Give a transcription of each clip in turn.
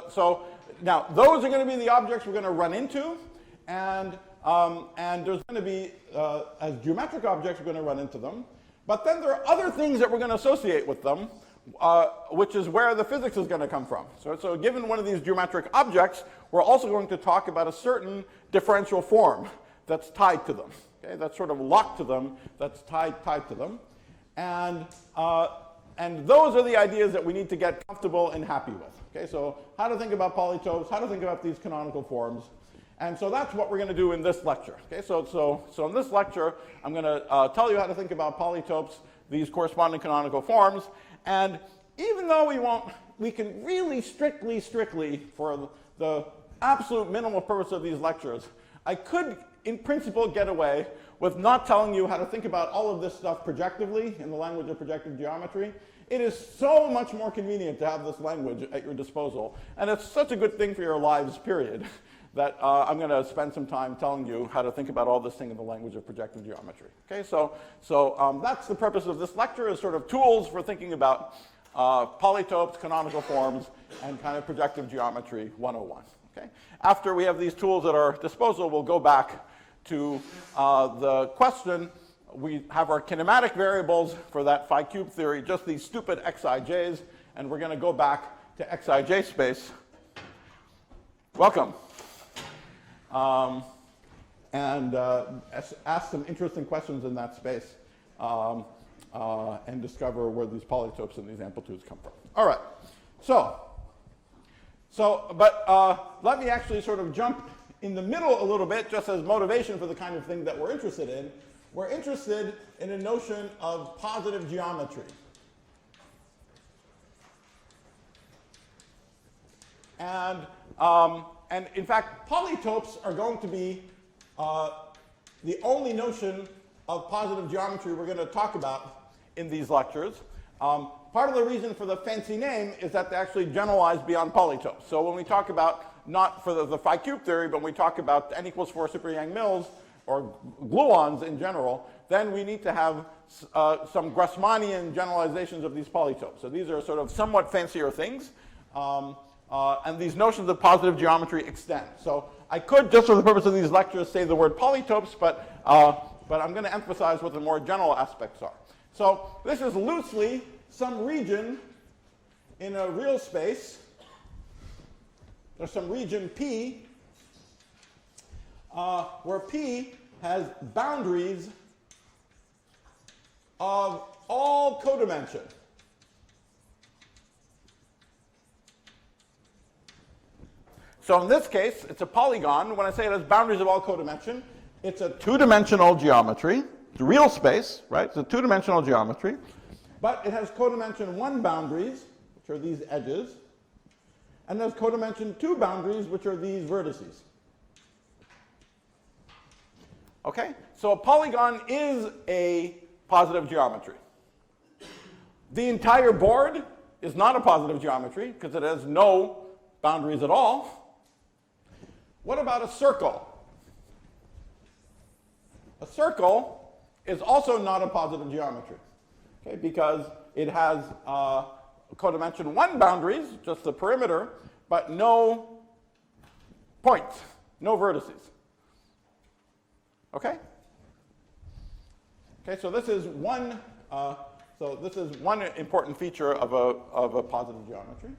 So now those are going to be the objects we're going to run into, and there's going to be, as geometric objects, we're going to run into them. But then there are other things that we're going to associate with them, which is where the physics is going to come from. So given one of these geometric objects, we're also going to talk about a certain differential form that's tied to them. Okay? That's sort of locked to them, that's tied to them. And those are the ideas that we need to get comfortable and happy with. Okay? So how to think about polytopes, how to think about these canonical forms. And so that's what we're going to do in this lecture. Okay? So in this lecture, I'm going to tell you how to think about polytopes, these corresponding canonical forms. And even though we can really strictly, for the absolute minimal purpose of these lectures, I could, in principle, get away with not telling you how to think about all of this stuff projectively in the language of projective geometry. It is so much more convenient to have this language at your disposal. And it's such a good thing for your lives, period, that I'm going to spend some time telling you how to think about all this thing in the language of projective geometry. Okay, so that's the purpose of this lecture, is sort of tools for thinking about polytopes, canonical forms, and kind of projective geometry 101. Okay? After we have these tools at our disposal, we'll go back to the question. We have our kinematic variables for that phi cube theory, just these stupid xij's, and we're going to go back to xij space. Welcome. And ask some interesting questions in that space and discover where these polytopes and these amplitudes come from. All right. But let me actually sort of jump in the middle a little bit, just as motivation for the kind of thing that we're interested in. We're interested in a notion of positive geometry. And in fact, polytopes are going to be the only notion of positive geometry we're going to talk about in these lectures. Part of the reason for the fancy name is that they actually generalize beyond polytopes. So when we talk about, not for the phi cube theory, but when we talk about n equals 4 super-Yang-Mills, or gluons in general, then we need to have some Grassmannian generalizations of these polytopes. So these are sort of somewhat fancier things. And these notions of positive geometry extend. So I could, just for the purpose of these lectures, say the word polytopes, but I'm going to emphasize what the more general aspects are. So this is loosely some region in a real space. There's some region P, where P has boundaries of all codimension. So in this case, it's a polygon. When I say it has boundaries of all codimension, it's a two-dimensional geometry. It's a real space, right? It's a two-dimensional geometry. But it has codimension 1 boundaries, which are these edges. And there's codimension 2 boundaries, which are these vertices. Okay? So a polygon is a positive geometry. The entire board is not a positive geometry because it has no boundaries at all. What about a circle? A circle is also not a positive geometry, okay, because it has codimension 1 boundaries, just the perimeter, but no points, no vertices. Okay? Okay, so this is one important feature of a positive geometry.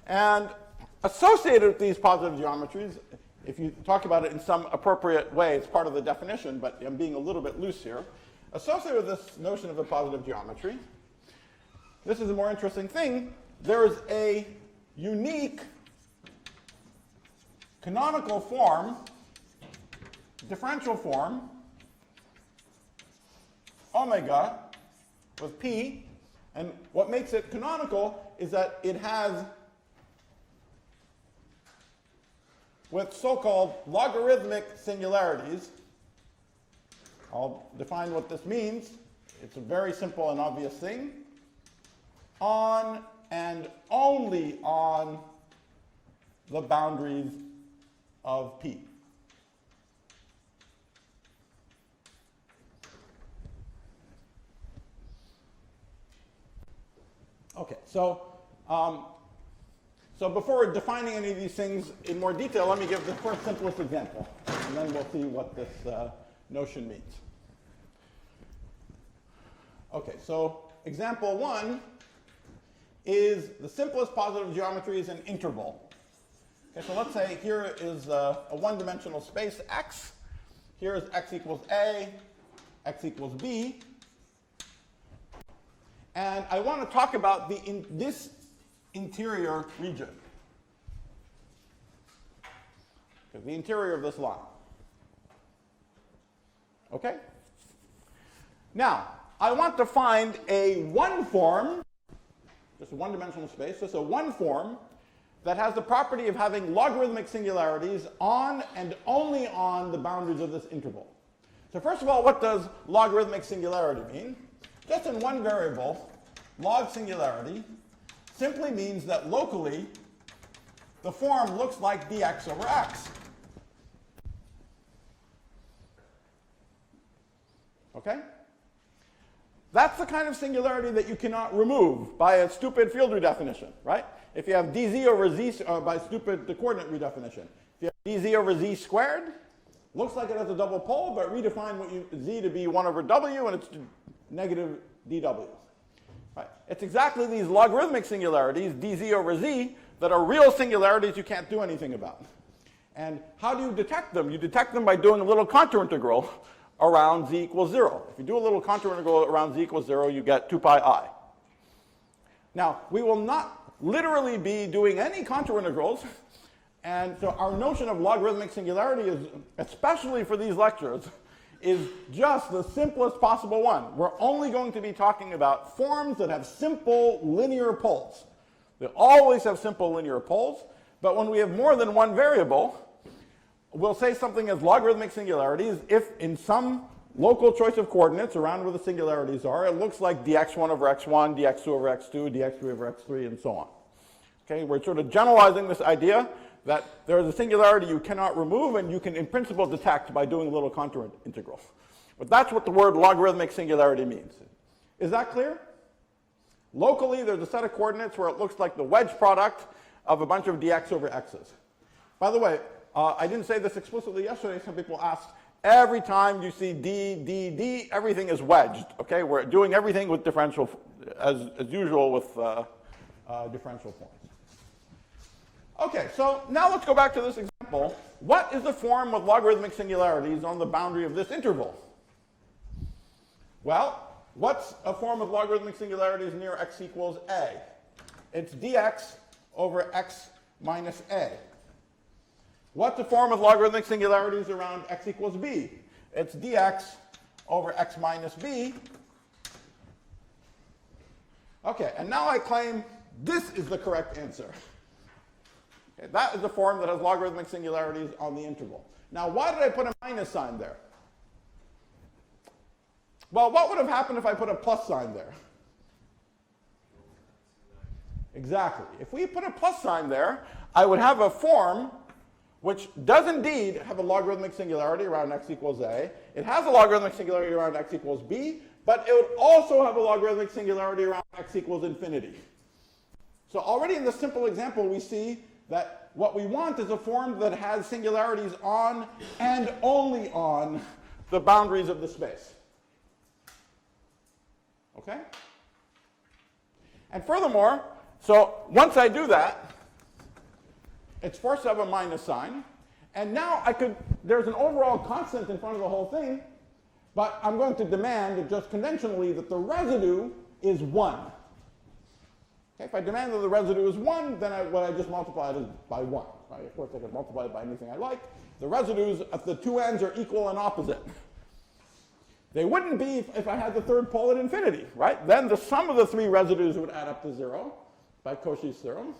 And associated with these positive geometries, if you talk about it in some appropriate way, it's part of the definition, but I'm being a little bit loose here. Associated with this notion of a positive geometry, this is a more interesting thing. There is a unique canonical form, differential form, omega, with P. And what makes it canonical is that it has, with so-called logarithmic singularities. I'll define what this means. It's a very simple and obvious thing. On and only on the boundaries of P. Okay, so So before defining any of these things in more detail, let me give the first simplest example, and then we'll see what this notion means. Okay, so example 1 is the simplest positive geometry is an interval. Okay, so let's say here is a one-dimensional space X. Here is X equals A, X equals B. And I want to talk about this interior region. Okay, the interior of this line. Okay? Now, I want to find a one form, just a one-dimensional space, just a one form that has the property of having logarithmic singularities on and only on the boundaries of this interval. So first of all, what does logarithmic singularity mean? Just in one variable, log singularity simply means that locally the form looks like dx over x. Okay? That's the kind of singularity that you cannot remove by a stupid field redefinition, right? If you have dz over z, by stupid coordinate redefinition. If you have dz over z squared, looks like it has a double pole, but redefine z to be 1 over w, and it's negative dw. Right? It's exactly these logarithmic singularities, dz over z, that are real singularities you can't do anything about. And how do you detect them? You detect them by doing a little contour integral around z equals 0. If you do a little contour integral around z equals 0, you get 2 pi I. Now, we will not literally be doing any contour integrals, and so our notion of logarithmic singularity is, especially for these lectures, is just the simplest possible one. We're only going to be talking about forms that have simple linear poles. They always have simple linear poles, but when we have more than one variable, we'll say something as logarithmic singularities if in some local choice of coordinates around where the singularities are, it looks like dx1 over x1, dx2 over x2, dx3 over x3, and so on. Okay, we're sort of generalizing this idea that there is a singularity you cannot remove and you can in principle detect by doing a little contour integral. But that's what the word logarithmic singularity means. Is that clear? Locally, there's a set of coordinates where it looks like the wedge product of a bunch of dx over x's. By the way, I didn't say this explicitly yesterday. Some people asked, every time you see d, everything is wedged. Okay, we're doing everything with differential, as usual with differential forms. Okay, so now let's go back to this example. What is the form with logarithmic singularities on the boundary of this interval? Well, what's a form of logarithmic singularities near x equals a? It's dx over x minus a. What's a form of logarithmic singularities around x equals b? It's dx over x minus b. Okay, and now I claim this is the correct answer. Okay, that is the form that has logarithmic singularities on the interval. Now, why did I put a minus sign there? Well, what would have happened if I put a plus sign there? Exactly. If we put a plus sign there, I would have a form which does indeed have a logarithmic singularity around x equals a. It has a logarithmic singularity around x equals b, but it would also have a logarithmic singularity around x equals infinity. So already in this simple example, we see that what we want is a form that has singularities on and only on the boundaries of the space. Okay? And furthermore, so once I do that, it's forced to have a minus sign. And now there's an overall constant in front of the whole thing, but I'm going to demand just conventionally that the residue is 1. Okay, if I demand that the residue is 1, then what I just multiplied is by 1. Right? Of course, I could multiply it by anything I like. The residues at the two ends are equal and opposite. They wouldn't be if I had the third pole at infinity, right? Then the sum of the three residues would add up to 0 by Cauchy's theorem.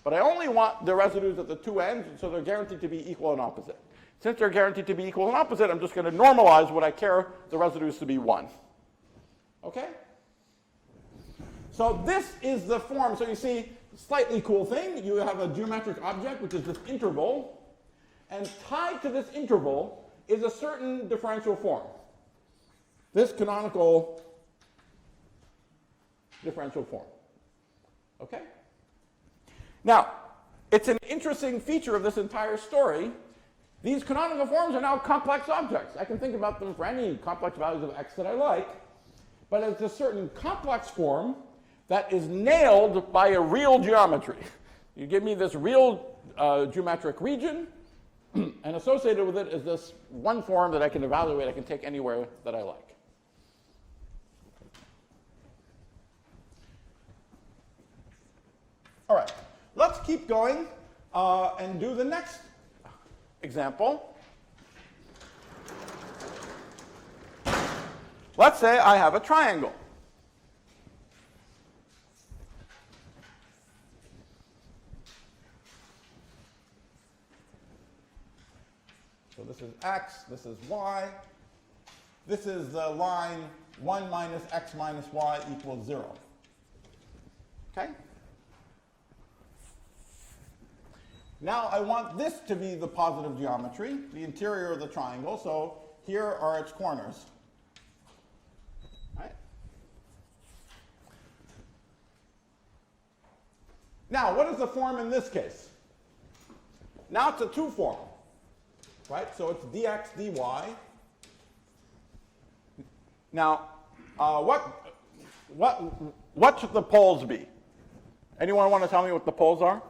But I only want the residues at the two ends, so they're guaranteed to be equal and opposite. Since they're guaranteed to be equal and opposite, I'm just going to normalize what I care the residues to be 1. Okay? So this is the form. So you see, slightly cool thing. You have a geometric object, which is this interval. And tied to this interval is a certain differential form. This canonical differential form. Okay? Now, it's an interesting feature of this entire story. These canonical forms are now complex objects. I can think about them for any complex values of x that I like, but it's a certain complex form that is nailed by a real geometry. You give me this real geometric region, and associated with it is this one form that I can evaluate, I can take anywhere that I like. All right, let's keep going and do the next example. Let's say I have a triangle. So this is x, this is y. This is the line 1 minus x minus y equals 0. Okay? Now I want this to be the positive geometry, the interior of the triangle. So here are its corners. Right? Now, what is the form in this case? Now it's a two form. Right? So it's dx dy. Now, what should the poles be? Anyone want to tell me what the poles are?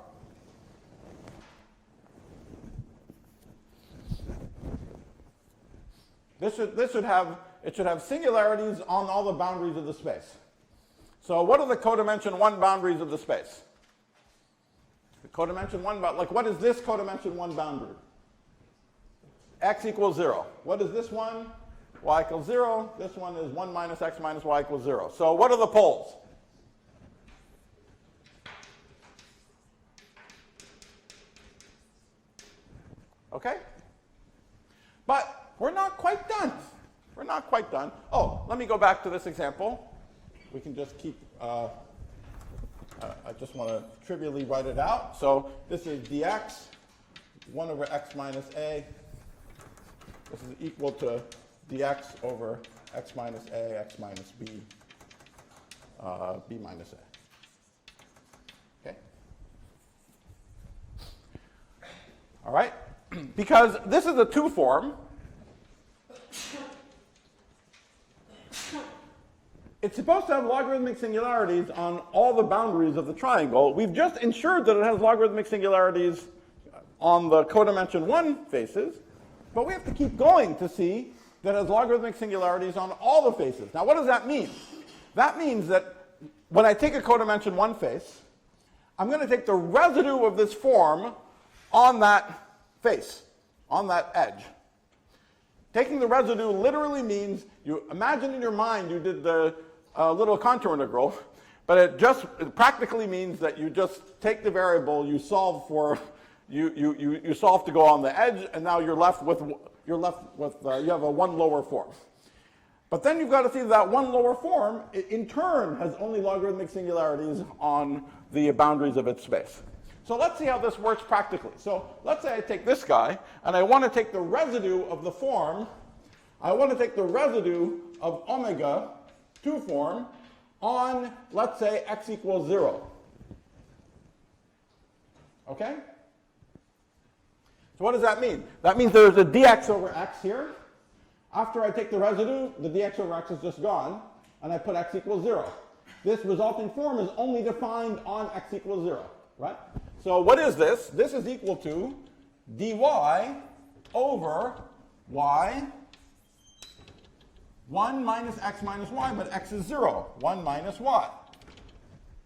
It should have singularities on all the boundaries of the space. So what are the codimension 1 boundaries of the space? The codimension 1, like what is this codimension 1 boundary? X equals 0. What is this one? Y equals 0. This one is 1 minus x minus y equals 0. So what are the poles? Okay? But we're not quite done. We're not quite done. Oh, let me go back to this example. We can just keep, I just want to trivially write it out. So this is dx, 1 over x minus a. This is equal to dx over x minus a, x minus b, b minus a. Okay? All right? Because this is a two form, it's supposed to have logarithmic singularities on all the boundaries of the triangle. We've just ensured that it has logarithmic singularities on the codimension 1 faces, but we have to keep going to see that it has logarithmic singularities on all the faces. Now, what does that mean? That means that when I take a codimension 1 face, I'm going to take the residue of this form on that face, on that edge. Taking the residue literally means you imagine in your mind you did the little contour integral, but it practically means that you just take the variable, you solve for, you solve to go on the edge, and now you have a one lower form. But then you've got to see that one lower form, in turn, has only logarithmic singularities on the boundaries of its space. So let's see how this works practically. So let's say I take this guy, and I want to take the residue of the form. I want to take the residue of omega 2 form on, let's say, x equals 0. Okay? So what does that mean? That means there's a dx over x here. After I take the residue, the dx over x is just gone, and I put x equals 0. This resulting form is only defined on x equals 0, right? So what is this? This is equal to dy over y, 1 minus x minus y, but x is 0, 1 minus y.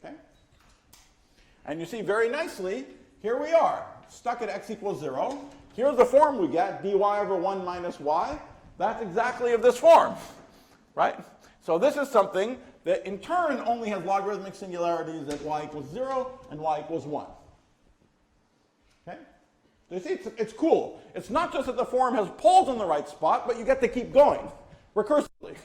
Okay? And you see very nicely, here we are, stuck at x equals 0. Here's the form we get, dy over 1 minus y. That's exactly of this form, right? So this is something that in turn only has logarithmic singularities at y equals 0 and y equals 1. Okay? So you see, it's cool. It's not just that the form has poles in the right spot, but you get to keep going recursively.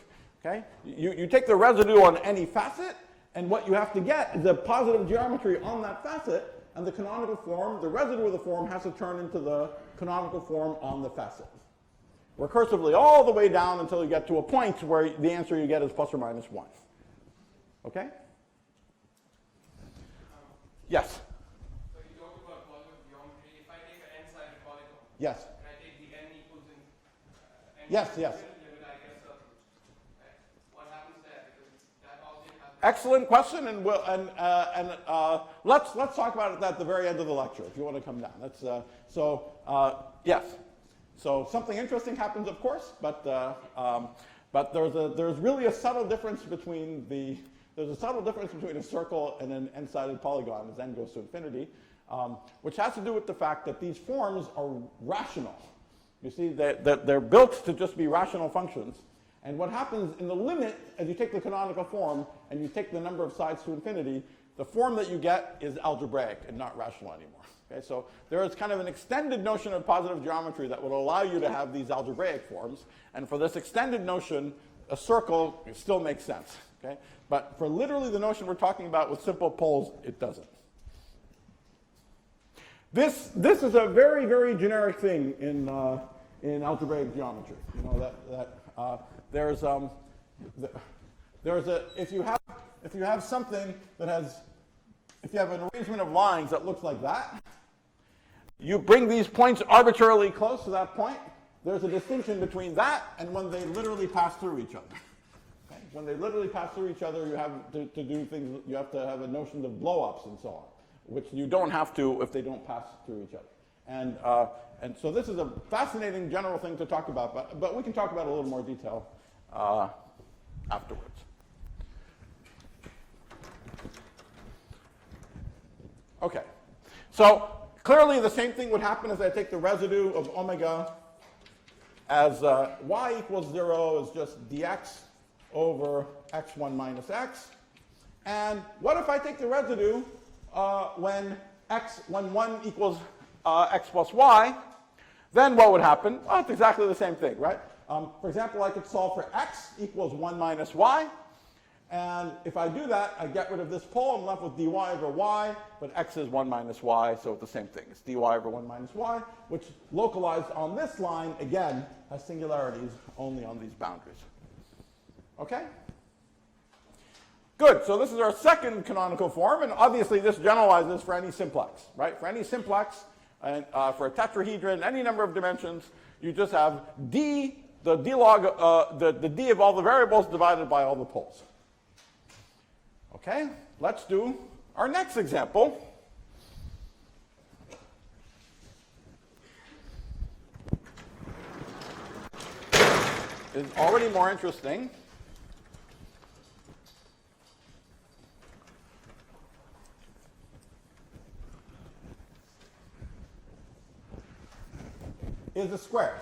Okay? You take the residue on any facet, and what you have to get is a positive geometry on that facet, and the canonical form, the residue of the form, has to turn into the canonical form on the facet. Recursively all the way down until you get to a point where the answer you get is plus or minus 1. Okay? Yes? So you talked about Yes. Can I take the n equals in n Yes, equals yes. limit I get a circle? Right? What happens there? Because that object has. Excellent question, and let's talk about it at the very end of the lecture if you want to come down. That's yes. So something interesting happens, of course, but there's really a subtle difference between a circle and an n-sided polygon as n goes to infinity, which has to do with the fact that these forms are rational. You see, they're built to just be rational functions. And what happens in the limit, as you take the canonical form and you take the number of sides to infinity, the form that you get is algebraic and not rational anymore. Okay, so there is kind of an extended notion of positive geometry that will allow you to have these algebraic forms. And for this extended notion, a circle still makes sense. Okay? But for literally the notion we're talking about with simple poles, it doesn't. This is a very, very generic thing in algebraic geometry. You know if you have something that has, if you have an arrangement of lines that looks like that, you bring these points arbitrarily close to that point. There's a distinction between that and when they literally pass through each other. Okay? When they literally pass through each other, you have to do things. You have to have a notion of blow-ups and so on, which you don't have to if they don't pass through each other. And so this is a fascinating general thing to talk about, but we can talk about it in a little more detail afterwards. Okay, so clearly the same thing would happen as I take the residue of omega as y equals 0 is just dx over x1 minus x. And what if I take the residue when 1 equals x plus y? Then what would happen? Well, it's exactly the same thing, right? For example, I could solve for x equals 1 minus y. And if I do that, I get rid of this pole. I'm left with dy over y, but x is 1 minus y, so it's the same thing. It's dy over 1 minus y, which localized on this line, again, has singularities only on these boundaries. Okay? Good. So this is our second canonical form, and obviously this generalizes for any simplex, right? For any simplex, and for a tetrahedron, any number of dimensions, you just have d, the d log, the d of all the variables divided by all the poles. Okay, let's do our next example. It's already more interesting. Is a square.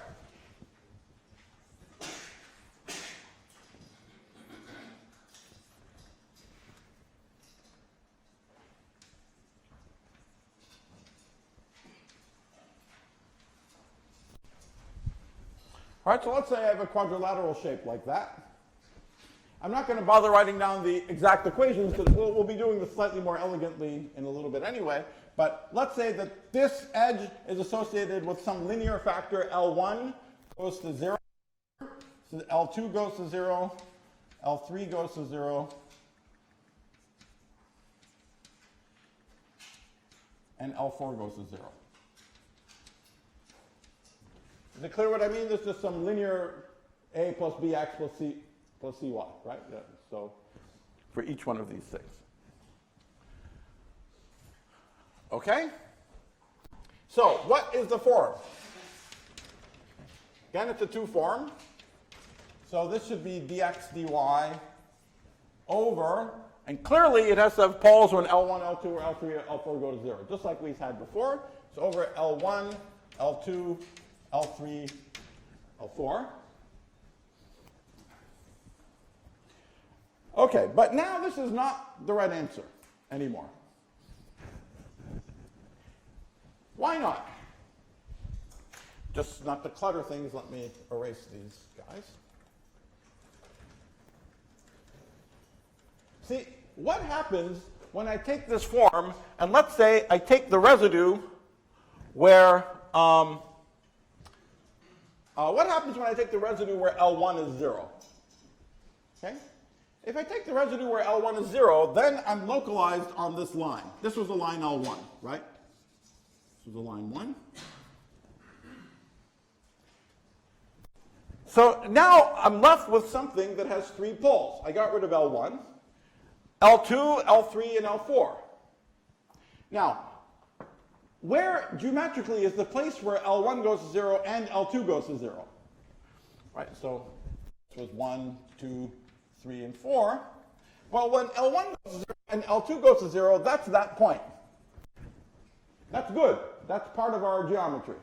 All right, so let's say I have a quadrilateral shape like that. I'm not going to bother writing down the exact equations because we'll be doing this slightly more elegantly in a little bit anyway. But let's say that this edge is associated with some linear factor L1 goes to 0, so L2 goes to 0, L3 goes to 0, and L4 goes to 0. Is it clear what I mean? There's just some linear a plus bx plus c plus cy, right? Yeah. So for each one of these things. Okay? So what is the form? Again, it's a two form. So this should be dx dy over, and clearly it has to have poles when L1, L2, or L3, or L4 go to 0, just like we've had before. So over L1, L2, L3, L4. Okay, but now this is not the right answer anymore. Why not? Just not to clutter things, let me erase these guys. See, what happens when I take this form, and let's say I take the residue where, what happens when I take the residue where L1 is 0? Okay? If I take the residue where L1 is 0, then I'm localized on this line. This was the line L1, right? This was the line 1. So now I'm left with something that has 3 poles. I got rid of L1, L2, L3, and L4. Now, where geometrically is the place where L1 goes to 0 and L2 goes to 0? Right, so this was 1, 2, 3, and 4. Well, when L1 goes to 0 and L2 goes to 0, that's that point. That's good. That's part of our geometry.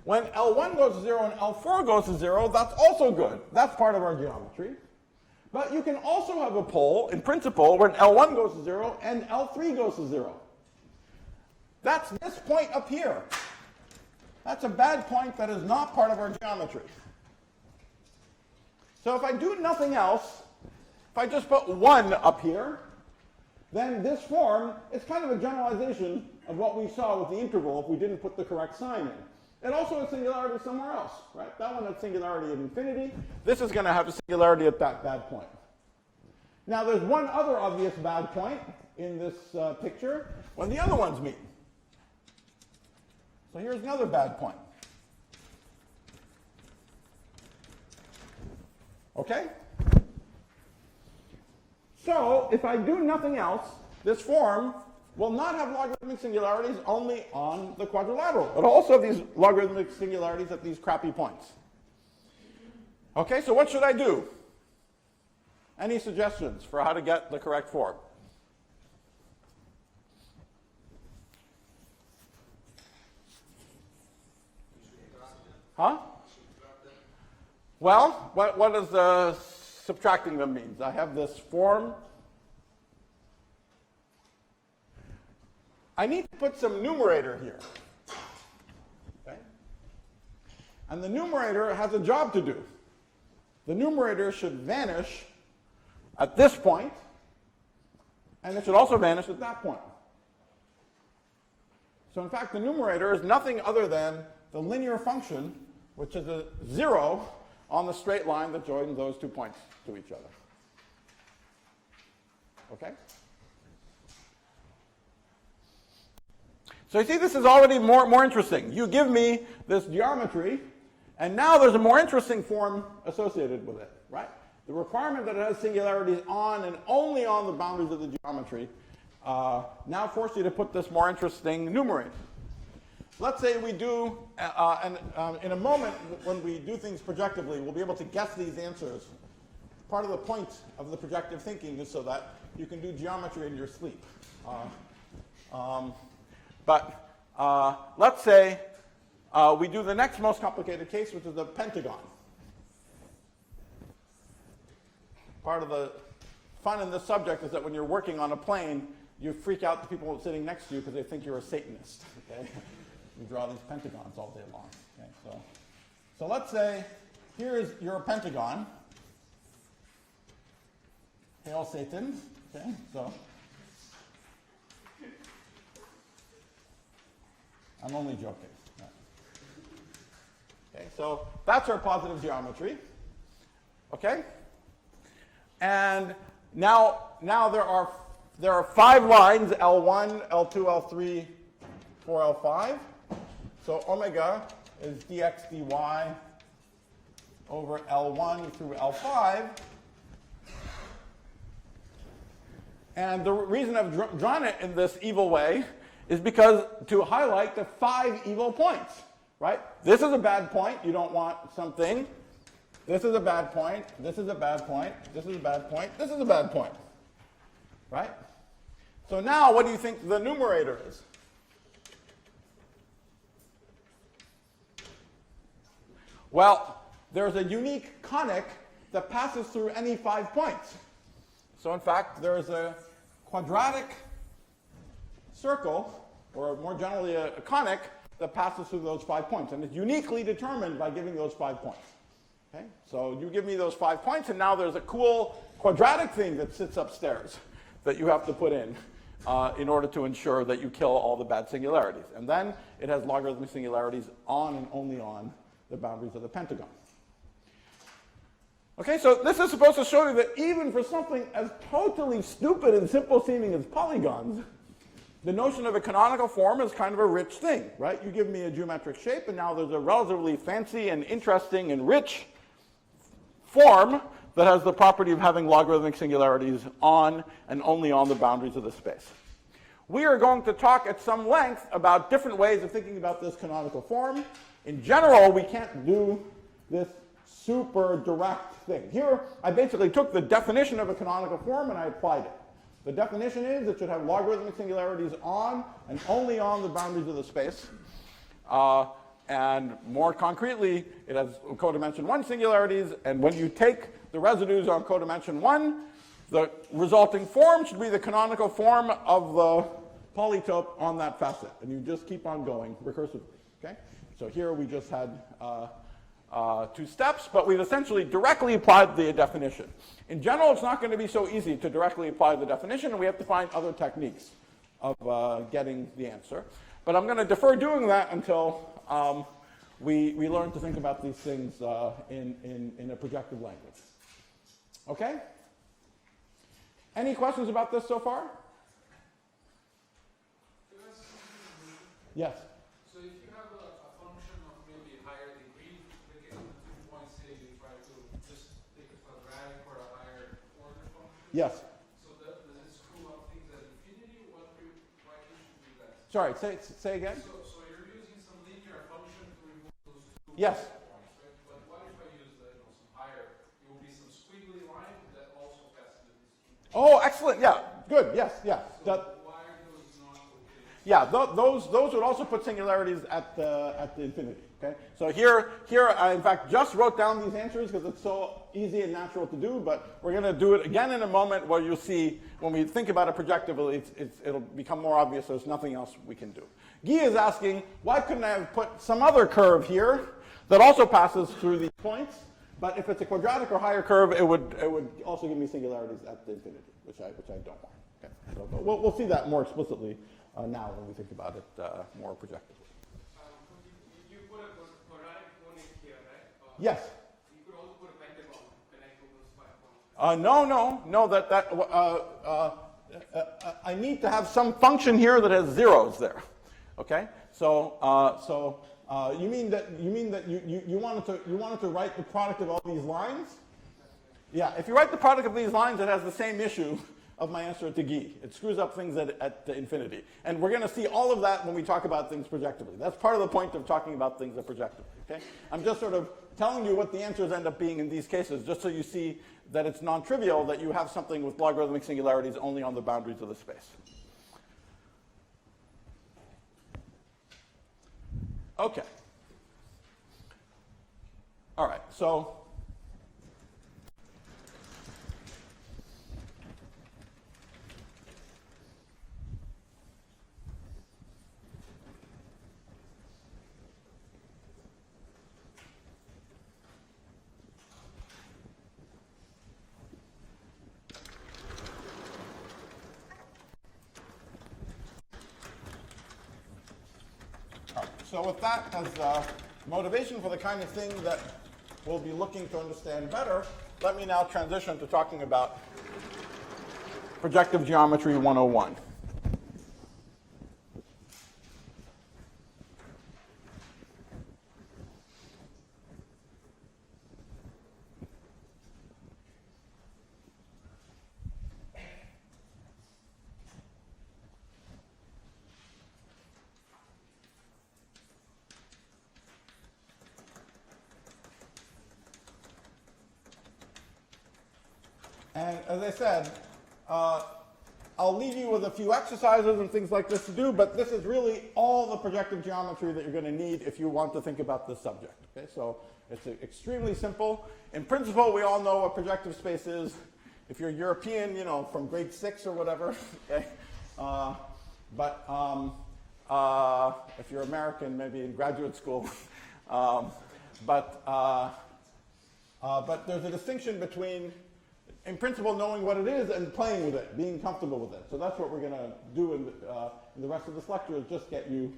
When L1 goes to 0 and L4 goes to 0, that's also good. That's part of our geometry. But you can also have a pole, in principle, when L1 goes to 0 and L3 goes to 0. That's this point up here. That's a bad point that is not part of our geometry. So if I do nothing else, if I just put 1 up here, then this form is kind of a generalization of what we saw with the integral if we didn't put the correct sign in. It also has singularity somewhere else, right? That one has singularity at infinity. This is going to have a singularity at that bad point. Now, there's one other obvious bad point in this picture when the other ones meet. So here's another bad point. Okay? So if I do nothing else, this form will not have logarithmic singularities only on the quadrilateral. It'll also have these logarithmic singularities at these crappy points. Okay, so what should I do? Any suggestions for how to get the correct form? Huh? Well, what does subtracting them means? I have this form. I need to put some numerator here. Okay? And the numerator has a job to do. The numerator should vanish at this point, and it should also vanish at that point. So in fact, the numerator is nothing other than the linear function, which is a 0 on the straight line that joins those 2 points to each other. Okay? So you see, this is already more interesting. You give me this geometry, and now there's a more interesting form associated with it, right? The requirement that it has singularities on and only on the boundaries of the geometry now force you to put this more interesting numerator. Let's say we do, in a moment when we do things projectively, we'll be able to guess these answers. Part of the point of the projective thinking is so that you can do geometry in your sleep. But let's say we do the next most complicated case, which is the pentagon. Part of the fun in this subject is that when you're working on a plane, you freak out the people sitting next to you because they think you're a Satanist. Okay? You draw these pentagons all day long. Okay? So let's say here's your pentagon. Hail Satan. Okay? So I'm only joking. Right. Okay, so that's our positive geometry. Okay? And now there are 5 lines, L1, L2, L3, 4, L5. So omega is dx dy over L1 through L5. And the reason I've drawn it in this evil way is because to highlight the 5 evil points, right? This is a bad point. You don't want something. This is a bad point. This is a bad point. This is a bad point. This is a bad point, right? So now what do you think the numerator is? Well, there's a unique conic that passes through any 5 points. So in fact, there's a quadratic circle, or more generally a conic, that passes through those 5 points. And it's uniquely determined by giving those 5 points. Okay? So you give me those 5 points, and now there's a cool quadratic thing that sits upstairs that you have to put in order to ensure that you kill all the bad singularities. And then it has logarithmic singularities on and only on the boundaries of the pentagon. Okay, so this is supposed to show you that even for something as totally stupid and simple seeming as polygons, the notion of a canonical form is kind of a rich thing, right? You give me a geometric shape, and now there's a relatively fancy and interesting and rich form that has the property of having logarithmic singularities on and only on the boundaries of the space. We are going to talk at some length about different ways of thinking about this canonical form. In general, we can't do this super direct thing. Here, I basically took the definition of a canonical form and I applied it. The definition is it should have logarithmic singularities on and only on the boundaries of the space. And more concretely, it has codimension 1 singularities, and when you take the residues on codimension 1, the resulting form should be the canonical form of the polytope on that facet. And you just keep on going recursively. Okay? So here we just had 2 steps, but we've essentially directly applied the definition. In general, it's not going to be so easy to directly apply the definition, and we have to find other techniques of getting the answer. But I'm going to defer doing that until we learn to think about these things in a projective language. Okay? Any questions about this so far? Yes. So if you have a function of maybe higher degree, like in the 2 points here, you try to just take a quadratic or a higher order function. Yes. So does it screw up things at infinity? Why should we do that? Sorry, say again? So you're using some linear function to remove those 2 Yes. points, right? But what if I use some higher? It will be some squiggly line that also passes this. Oh, excellent. Yeah. Good. Yes. Yeah. So why are those not okay? Yeah, those would also put singularities at the infinity. Okay, so here I in fact just wrote down these answers because it's so easy and natural to do. But we're going to do it again in a moment, where you'll see when we think about it projectively, it'll become more obvious. There's nothing else we can do. Guy is asking, why couldn't I have put some other curve here that also passes through these points? But if it's a quadratic or higher curve, it would also give me singularities at the infinity, which I don't want. Okay, so we'll see that more explicitly now when we think about it more projectively. You put a quadratic conic here, right? Yes. You could also put a pentagon connect those 5 points. No. I need to have some function here that has zeros there. Okay. So you mean that you wanted to write the product of all these lines? Yeah. If you write the product of these lines, it has the same issue of my answer to Guy. It screws up things at infinity. And we're going to see all of that when we talk about things projectively. That's part of the point of talking about things projectively. Okay? I'm just sort of telling you what the answers end up being in these cases, just so you see that it's non-trivial that you have something with logarithmic singularities only on the boundaries of the space. Okay. All right, so So with that as motivation for the kind of thing that we'll be looking to understand better, let me now transition to talking about projective geometry 101. And as I said, I'll leave you with a few exercises and things like this to do, but this is really all the projective geometry that you're going to need if you want to think about this subject. Okay, so it's extremely simple. In principle, we all know what projective space is. If you're European, you know, from grade 6 or whatever. Okay, but if you're American, maybe in graduate school. But there's a distinction between, in principle, knowing what it is and playing with it, being comfortable with it. So that's what we're going to do in the rest of this lecture, is just get you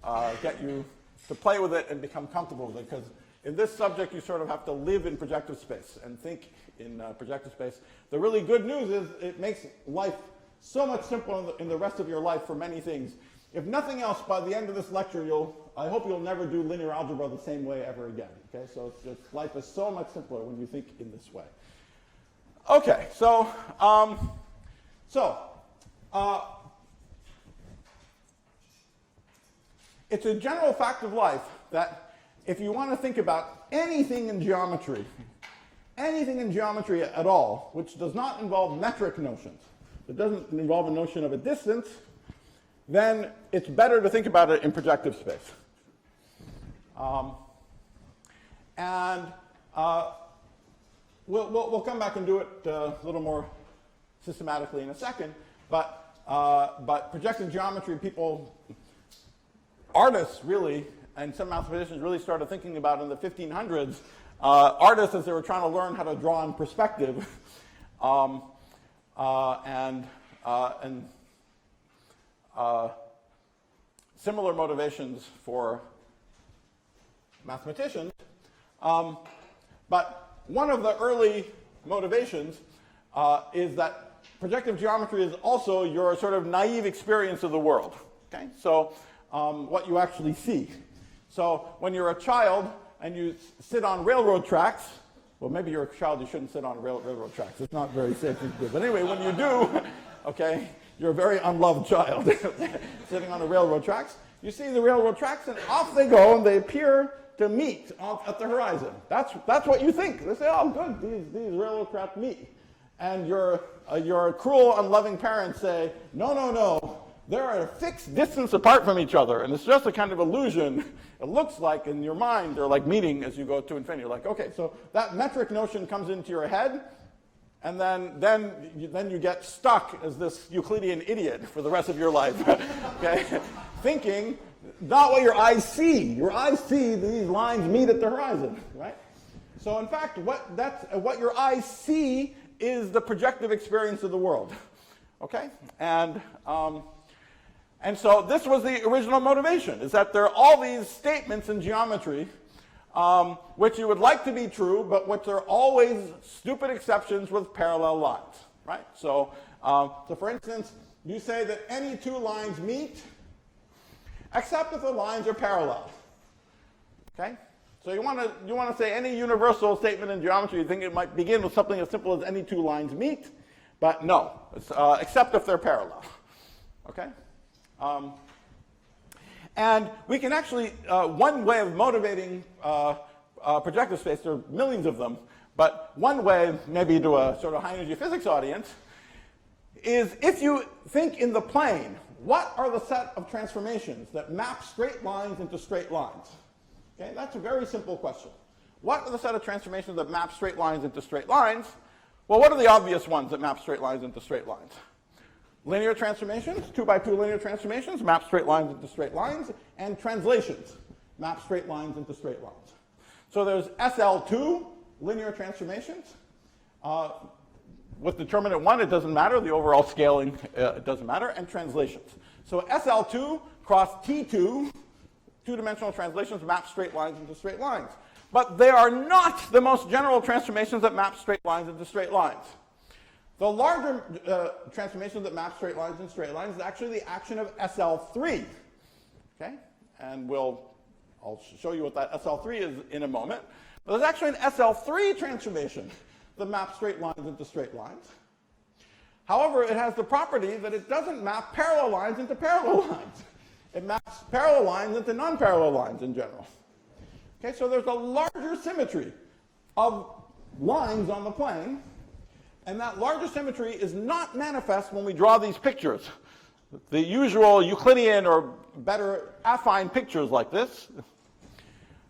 to play with it and become comfortable with it. Because in this subject, you sort of have to live in projective space and think in projective space. The really good news is it makes life so much simpler in the rest of your life for many things. If nothing else, by the end of this lecture, I hope you'll never do linear algebra the same way ever again. Okay, so it's just, life is so much simpler when you think in this way. Okay, so it's a general fact of life that if you want to think about anything in geometry at all, which does not involve metric notions, it doesn't involve a notion of a distance, then it's better to think about it in projective space. We'll come back and do it a little more systematically in a second, but projective geometry artists really, and some mathematicians really started thinking about in the 1500s, artists as they were trying to learn how to draw in perspective, similar motivations for mathematicians. But one of the early motivations is that projective geometry is also your sort of naive experience of the world. Okay? So what you actually see. So when you're a child and you sit on railroad tracks, well, maybe you're a child, you shouldn't sit on railroad tracks. It's not very safe and good. But anyway, when you do, okay, you're a very unloved child sitting on the railroad tracks. You see the railroad tracks, and off they go, and they appear to meet at the horizon. That's what you think. They say, oh, good, these railroad tracks meet. And your cruel, unloving parents say, no, they're at a fixed distance apart from each other, and it's just a kind of illusion. It looks like in your mind they're like meeting as you go to infinity. You're like, okay, so that metric notion comes into your head, and then you get stuck as this Euclidean idiot for the rest of your life, okay? Thinking not what your eyes see. Your eyes see these lines meet at the horizon, right? So in fact, what your eyes see is the projective experience of the world, okay? And so this was the original motivation, is that there are all these statements in geometry which you would like to be true, but which are always stupid exceptions with parallel lines, right? So for instance, you say that any two lines meet, except if the lines are parallel, okay? So you want to say any universal statement in geometry, you think it might begin with something as simple as any two lines meet, but no, it's, except if they're parallel, okay? And we can actually, one way of motivating projective space, there are millions of them, but one way, maybe to a sort of high energy physics audience, is if you think in the plane, what are the set of transformations that map straight lines into straight lines? Okay, that's a very simple question. What are the set of transformations that map straight lines into straight lines? Well, what are the obvious ones that map straight lines into straight lines? Linear transformations, 2x2 linear transformations, map straight lines into straight lines, and translations, map straight lines into straight lines. So there's SL2 linear transformations. With determinant 1, it doesn't matter. The overall scaling, it doesn't matter. And translations. So SL2 cross T2, two-dimensional translations, map straight lines into straight lines. But they are not the most general transformations that map straight lines into straight lines. The larger transformation that maps straight lines into straight lines is actually the action of SL3. Okay? And I'll show you what that SL3 is in a moment. But there's actually an SL3 transformation that maps straight lines into straight lines. However, it has the property that it doesn't map parallel lines into parallel lines. It maps parallel lines into non-parallel lines in general. Okay, so there's a larger symmetry of lines on the plane, and that larger symmetry is not manifest when we draw these pictures. The usual Euclidean or better affine pictures like this.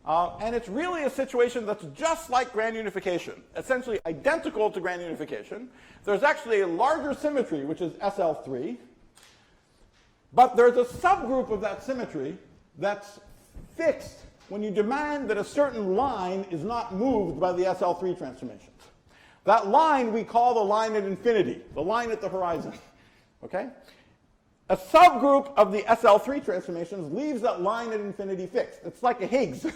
And it's really a situation that's just like grand unification, essentially identical to grand unification. There's actually a larger symmetry, which is SL3. But there's a subgroup of that symmetry that's fixed when you demand that a certain line is not moved by the SL3 transformations. That line we call the line at infinity, the line at the horizon. Okay? A subgroup of the SL3 transformations leaves that line at infinity fixed. It's like a Higgs.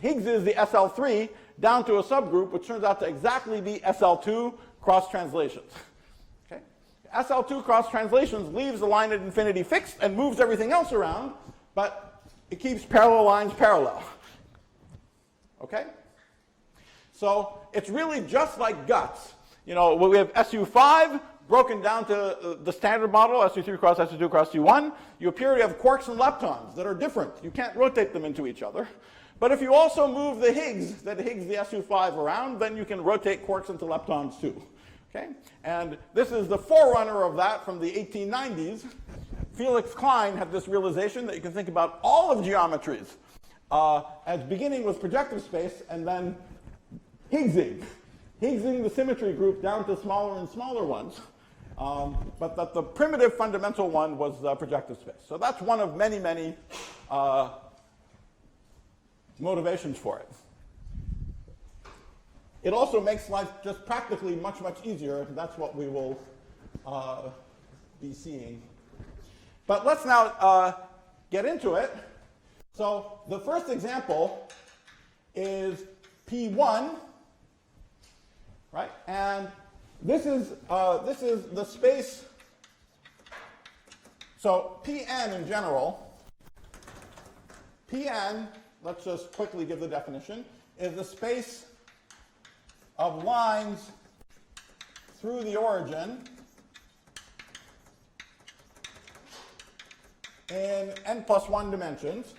Higgs is the SL3 down to a subgroup, which turns out to exactly be SL2 cross translations. Okay? SL2 cross translations leaves the line at infinity fixed and moves everything else around, but it keeps parallel lines parallel. Okay? So it's really just like guts. You know, we have SU5 broken down to the standard model, SU3 cross SU2 cross U1. You appear to have quarks and leptons that are different. You can't rotate them into each other. But if you also move the Higgs, the SU5 around, then you can rotate quarks into leptons too. Okay? And this is the forerunner of that from the 1890s. Felix Klein had this realization that you can think about all of geometries as beginning with projective space and then Higgsing the symmetry group down to smaller and smaller ones. But that the primitive fundamental one was projective space. So that's one of many, many motivations for it. It also makes life just practically much, much easier. That's what we will be seeing. But let's now get into it. So the first example is P1, right? And this is the space. So Pn in general, Pn, let's just quickly give the definition, is the space of lines through the origin in n+1 dimensions.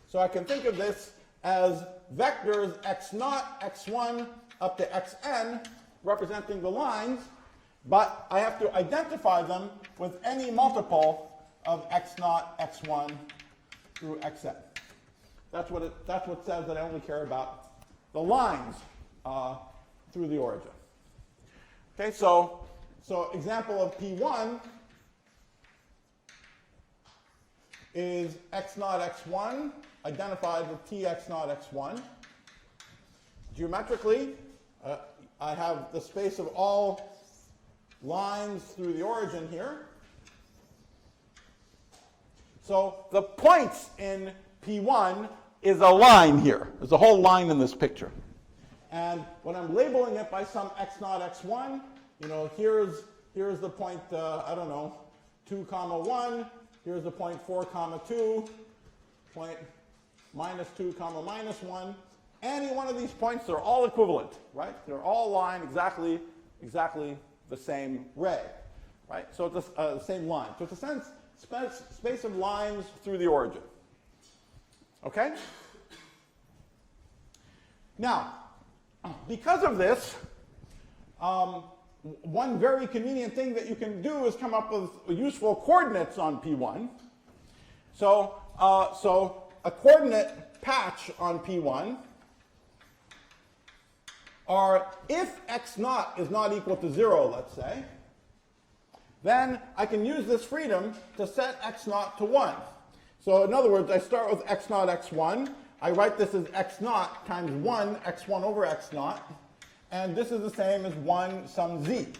So I can think of this as vectors x0, x1, up to xn, representing the lines, but I have to identify them with any multiple of x0, x1 through xn. That's what says that I only care about the lines through the origin. Okay, so example of P1 is x0, x1, identified with tx0, x1. Geometrically, I have the space of all lines through the origin here. So the points in P1 is a line here. There's a whole line in this picture. And when I'm labeling it by some x0, x1, you know, here's the point, I don't know, 2, 1. Here's the point 4, 2, point -2, -1. Any one of these points, they're all equivalent, right? They're all line exactly the same ray, right? So it's the same line. So it's a space of lines through the origin. Okay? Now, because of this, one very convenient thing that you can do is come up with useful coordinates on P1. So a coordinate patch on P1 are if x0 is not equal to 0, let's say, then I can use this freedom to set x0 to 1. So in other words, I start with x0, x1. I write this as x0 times 1, x1 over x0. And this is the same as 1 sum z.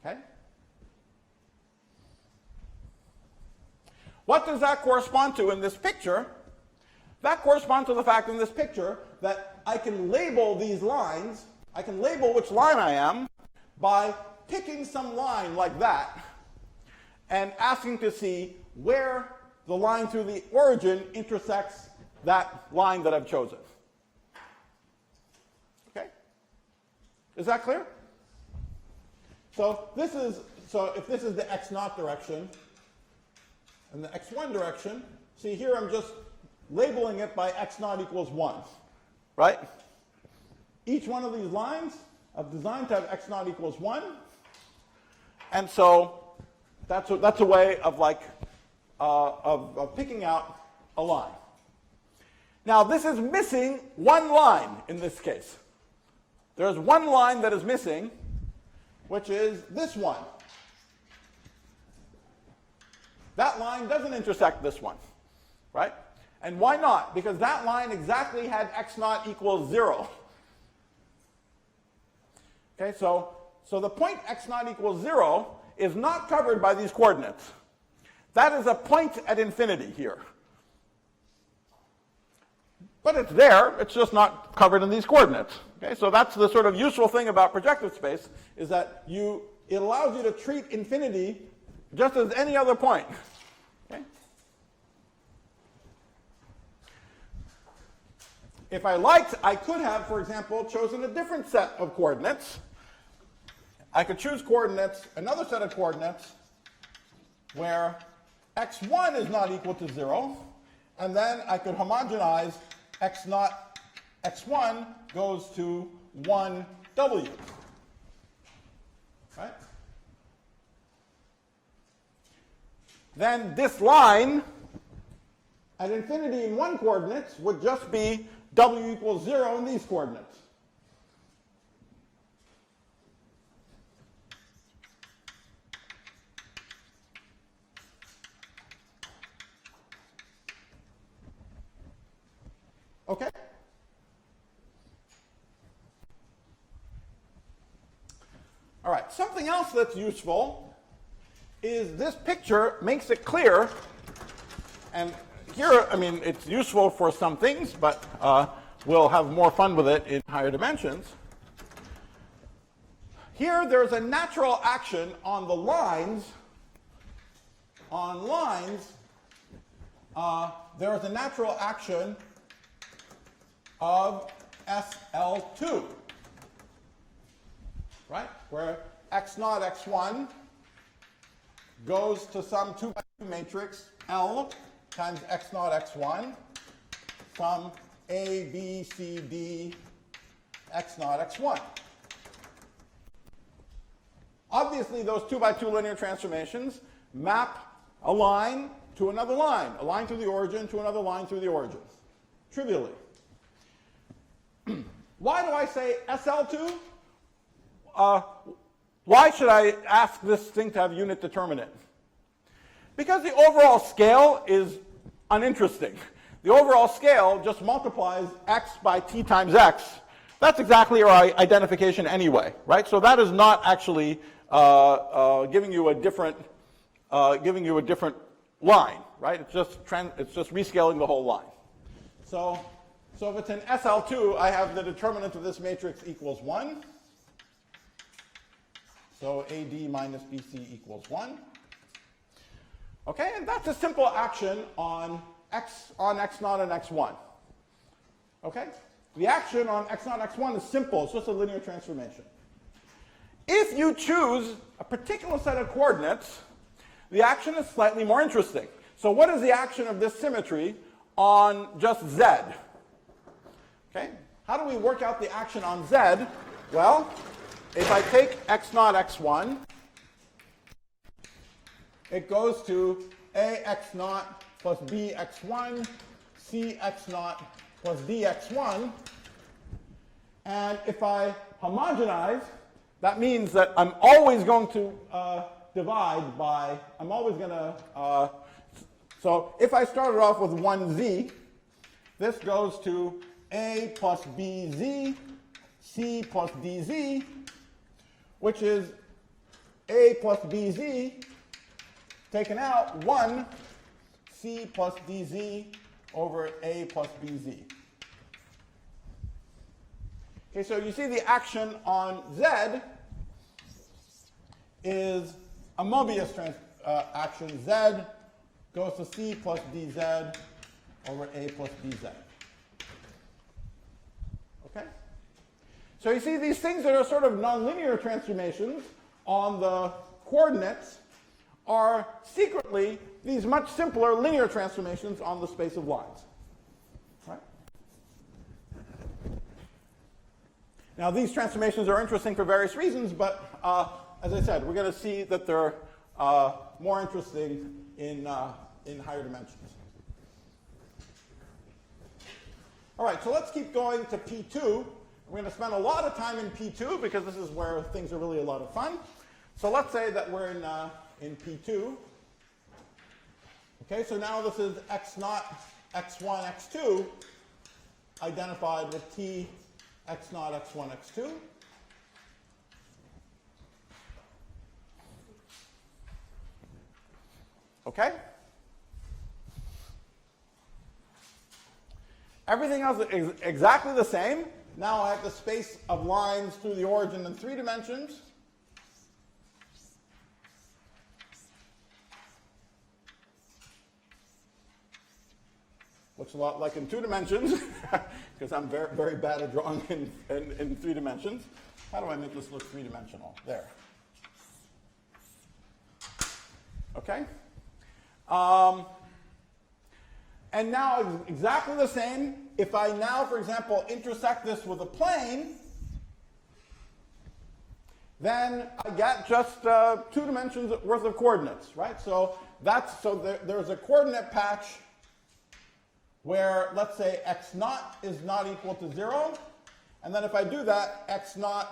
Okay? What does that correspond to in this picture? That corresponds to the fact in this picture that I can label these lines, I can label which line I am by picking some line like that and asking to see where the line through the origin intersects that line that I've chosen. Okay? Is that clear? So if this is the x0 direction and the x1 direction, see here I'm just labeling it by x0 equals 1, right? Each one of these lines I've designed to have x0 equals 1, and so that's a way of of picking out a line. Now this is missing one line in this case. There's one line that is missing, which is this one. That line doesn't intersect this one, right? And why not? Because that line exactly had x0 equals 0. Okay, so the point x0 equals 0 is not covered by these coordinates. That is a point at infinity here. but it's there. It's just not covered in these coordinates. Okay, so that's the sort of useful thing about projective space, is that it allows you to treat infinity just as any other point. Okay? If I liked, I could have, for example, chosen a different set of coordinates. I could choose coordinates, another set of coordinates, where x1 is not equal to 0, and then I could homogenize x0, x1 goes to 1w. Right? Then this line at infinity in one coordinates would just be w equals 0 in these coordinates. Okay? All right, something else that's useful is this picture makes it clear, and here, I mean, it's useful for some things, but we'll have more fun with it in higher dimensions. Here, there's a natural action on the lines. On lines, there is a natural action of SL2, right? Where x0, x1 goes to some 2 by 2 matrix L times x0, x1, some A, B, C, D, x0, x1. Obviously, those 2 by 2 linear transformations map a line to another line, a line through the origin to another line through the origin, trivially. Why do I say SL2? Why should I ask this thing to have unit determinant? Because the overall scale is uninteresting. The overall scale just multiplies x by t times x. That's exactly our identification anyway, right? So that is not actually giving you a different line, right? It's just rescaling the whole line. So if it's an SL2, I have the determinant of this matrix equals 1. So AD minus BC equals 1. Okay, and that's a simple action on x0 and x1. Okay? The action on x0, x1 is simple. It's just a linear transformation. If you choose a particular set of coordinates, the action is slightly more interesting. So what is the action of this symmetry on just z? Okay? How do we work out the action on z? Well, if I take x0, x1, it goes to ax0 plus bx1, cx0 plus dx1. And if I homogenize, that means that I'm always going to divide by, I'm always going to, so if I started off with 1z, this goes to a plus bz, c plus dz, which is a plus bz taken out 1 c plus dz over a plus bz. Okay, so you see the action on z is a Mobius action. Z goes to c plus dz over a plus bz. Okay? So you see these things that are sort of nonlinear transformations on the coordinates are secretly these much simpler linear transformations on the space of lines. Right? Now these transformations are interesting for various reasons, but as I said, we're going to see that they're more interesting in higher dimensions. All right, so let's keep going to P2. We're going to spend a lot of time in P2 because this is where things are really a lot of fun. So let's say that we're in P2. Okay, so now this is x0, x1, x2 identified with t x0, x1, x2. Okay? Everything else is exactly the same. Now I have the space of lines through the origin in 3 dimensions. Looks a lot like in 2 dimensions, because I'm very, very bad at drawing in 3 dimensions. How do I make this look 3-dimensional? There. Okay? And now exactly the same. If I now, for example, intersect this with a plane, then I get just 2 dimensions worth of coordinates, right? So there's a coordinate patch where, let's say, x0 is not equal to 0. And then if I do that, x0,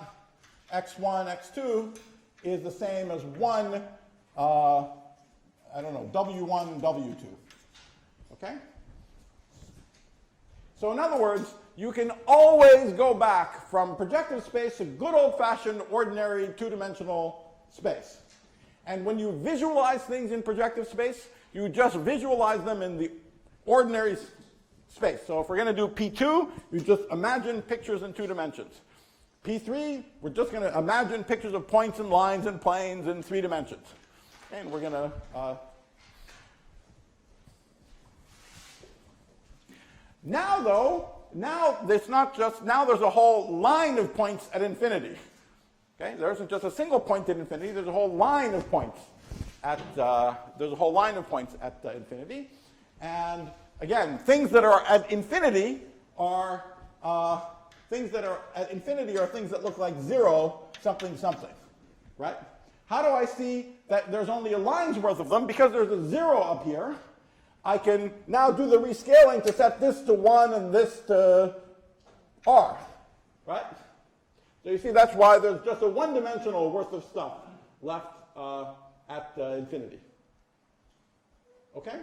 x1, x2 is the same as 1, I don't know, w1 and w2. Okay? So in other words, you can always go back from projective space to good old-fashioned ordinary 2-dimensional space. And when you visualize things in projective space, you just visualize them in the ordinary space. So if we're going to do P2, you just imagine pictures in 2 dimensions. P3, we're just going to imagine pictures of points and lines and planes in 3 dimensions. And we're going to now, though, now there's not just, now there's a whole line of points at infinity. Okay? There isn't just a single point at infinity, there's a whole line of points at, infinity. And again, things that are at infinity are things that look like 0, something, something, right? How do I see that there's only a line's worth of them? Because there's a 0 up here, I can now do the rescaling to set this to 1 and this to r, right? So you see that's why there's just a 1-dimensional worth of stuff left at infinity. Okay?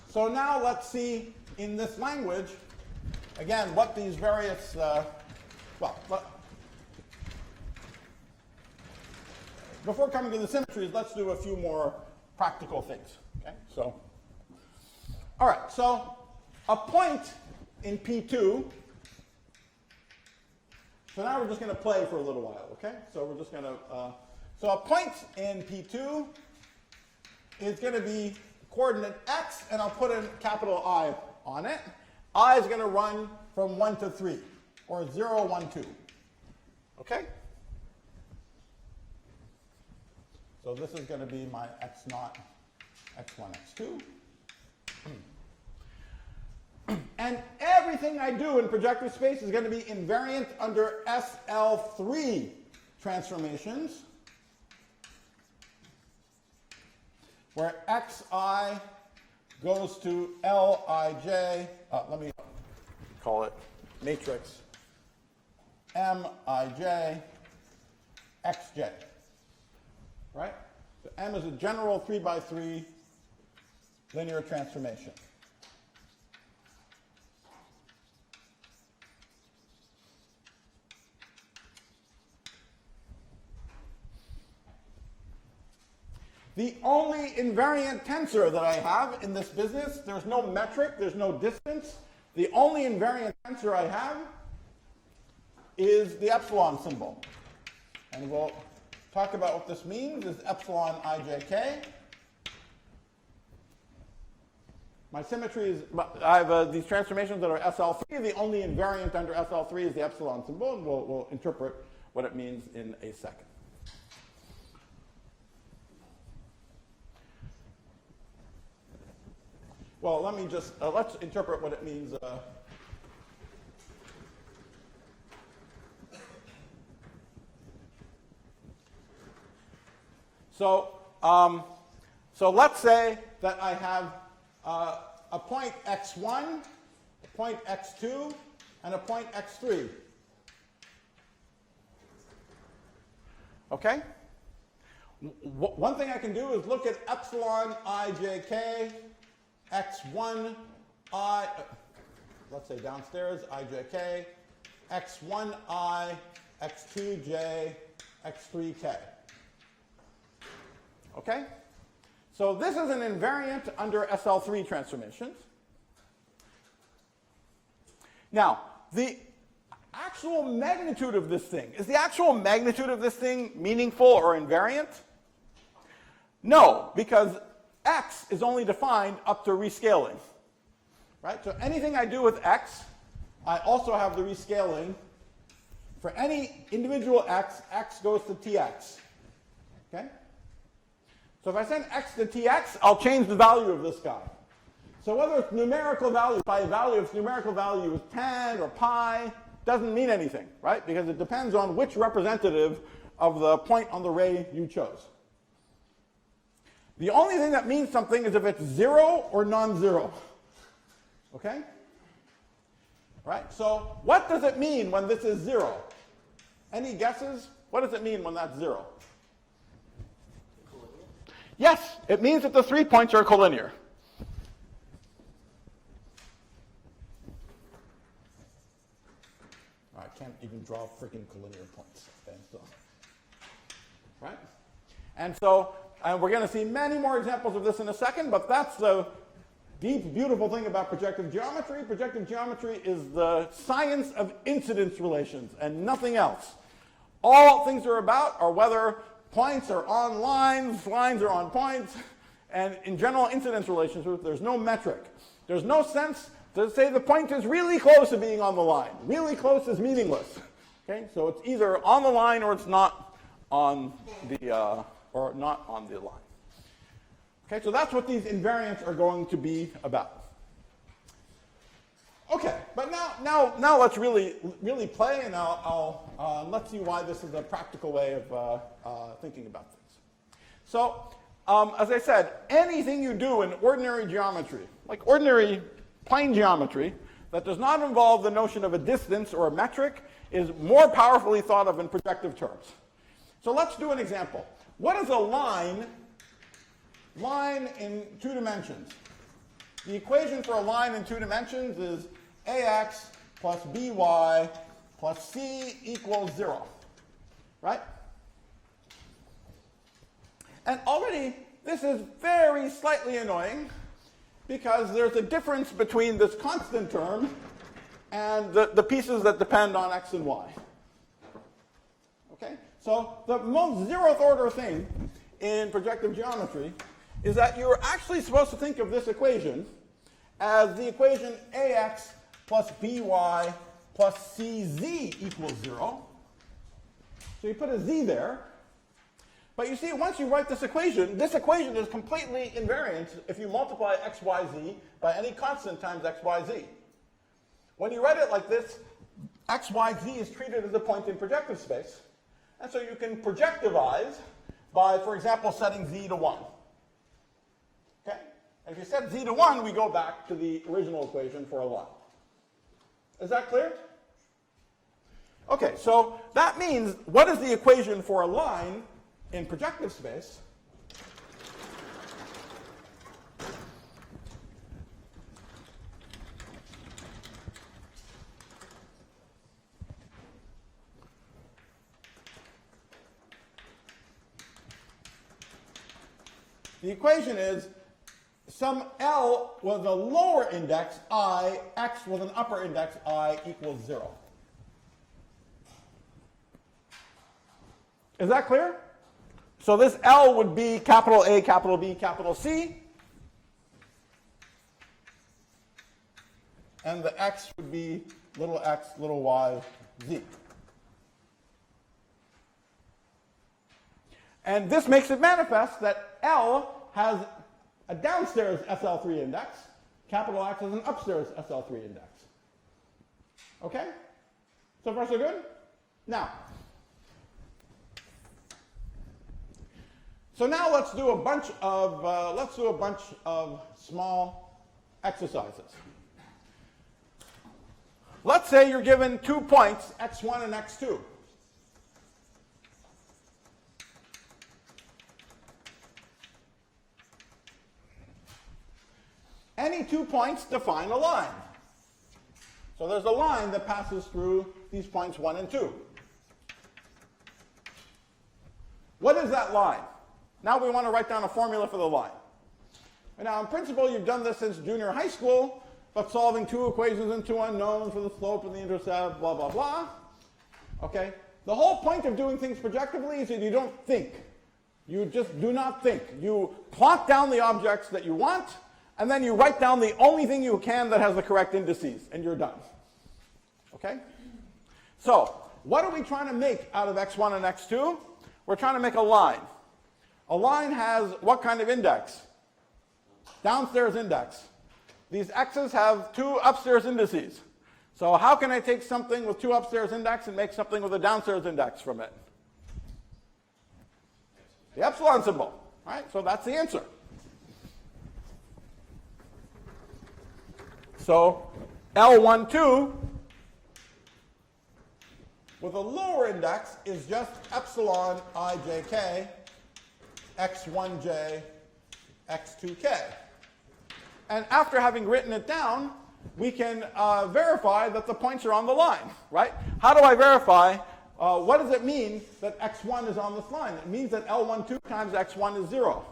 So now let's see in this language, again, what these various, before coming to the symmetries, let's do a few more practical things. Okay? So, all right, so a point in P2, so now we're just going to play for a little while, okay? So we're just going to, so a point in P2 is going to be coordinate x, and I'll put a capital I on it. I is going to run from 1 to 3, or 0, 1, 2. Okay? So this is going to be my x0, x1, x2. And everything I do in projective space is going to be invariant under SL3 transformations, where xi goes to Lij, let me call it matrix Mij xj. Right? So M is a general 3x3 linear transformation. The only invariant tensor that I have in this business, there's no metric, there's no distance. The only invariant tensor I have is the epsilon symbol. And we'll talk about what this means is epsilon ijk. My symmetry is, I have these transformations that are SL3. The only invariant under SL3 is the epsilon symbol, and we'll interpret what it means in a second. Well, let me just, let's interpret what it means. So let's say that I have a point x1, a point x2, and a point x3. Okay? One thing I can do is look at epsilon ijk, x1 I, let's say downstairs, ijk, x1 I, x2j, x3k. Okay? So this is an invariant under SL3 transformations. Now, the actual magnitude of this thing, is the actual magnitude of this thing meaningful or invariant? No, because x is only defined up to rescaling. Right? So anything I do with x, I also have the rescaling. For any individual x, x goes to tx. Okay? So if I send x to tx, I'll change the value of this guy. So whether it's numerical value, if its numerical value is 10 or pi, doesn't mean anything, right? Because it depends on which representative of the point on the ray you chose. The only thing that means something is if it's 0 or non-zero. Okay? Right? So what does it mean when this is 0? Any guesses? What does it mean when that's 0? Yes, it means that the 3 points are collinear. I can't even draw freaking collinear points. Okay, so, right? And so we're going to see many more examples of this in a second, but that's the deep, beautiful thing about projective geometry. Projective geometry is the science of incidence relations and nothing else. All things are about are whether points are on lines, lines are on points, and in general incidence relations, there's no metric. There's no sense to say the point is really close to being on the line. Really close is meaningless. Okay, so it's either on the line or it's not on the line. Okay, so that's what these invariants are going to be about. Okay, but now let's really play, and let's see why this is a practical way of thinking about things. So, as I said, anything you do in ordinary geometry, like ordinary plane geometry, that does not involve the notion of a distance or a metric, is more powerfully thought of in projective terms. So let's do an example. What is a line in 2 dimensions? The equation for a line in 2 dimensions is ax plus by plus c equals 0. Right? And already, this is very slightly annoying because there's a difference between this constant term and the pieces that depend on x and y. Okay? So the most 0th order thing in projective geometry is that you're actually supposed to think of this equation as the equation ax plus by plus cz equals 0. So you put a z there. But you see, once you write this equation is completely invariant if you multiply x, y, z by any constant times x, y, z. When you write it like this, x, y, z is treated as a point in projective space. And so you can projectivize by, for example, setting z to 1. Okay? And if you set z to 1, we go back to the original equation for a line. Is that clear? Okay, so that means, what is the equation for a line in projective space? The equation is some L with a lower index I, x with an upper index I equals 0. Is that clear? So this L would be capital A, capital B, capital C. And the x would be little x, little y, z. And this makes it manifest that L has a downstairs SL3 index. Capital X has an upstairs SL3 index. Okay? So far so good? Now, so now let's do a bunch of small exercises. Let's say you're given 2 points, x1 and x2. Any 2 points define a line. So there's a line that passes through these points 1 and 2. What is that line? Now we want to write down a formula for the line. And now, in principle, you've done this since junior high school, but solving two equations and two unknowns for the slope and the intercept, blah, blah, blah. Okay? The whole point of doing things projectively is that you don't think. You just do not think. You plot down the objects that you want, and then you write down the only thing you can that has the correct indices, and you're done. Okay? So, what are we trying to make out of x1 and x2? We're trying to make a line. A line has what kind of index? Downstairs index. These x's have two upstairs indices. So how can I take something with two upstairs index and make something with a downstairs index from it? The epsilon symbol. Right? So that's the answer. So L12 with a lower index is just epsilon ijk, x1j, x2k. And after having written it down, we can verify that the points are on the line, right? How do I verify? What does it mean that x1 is on this line? It means that L12 times x1 is 0.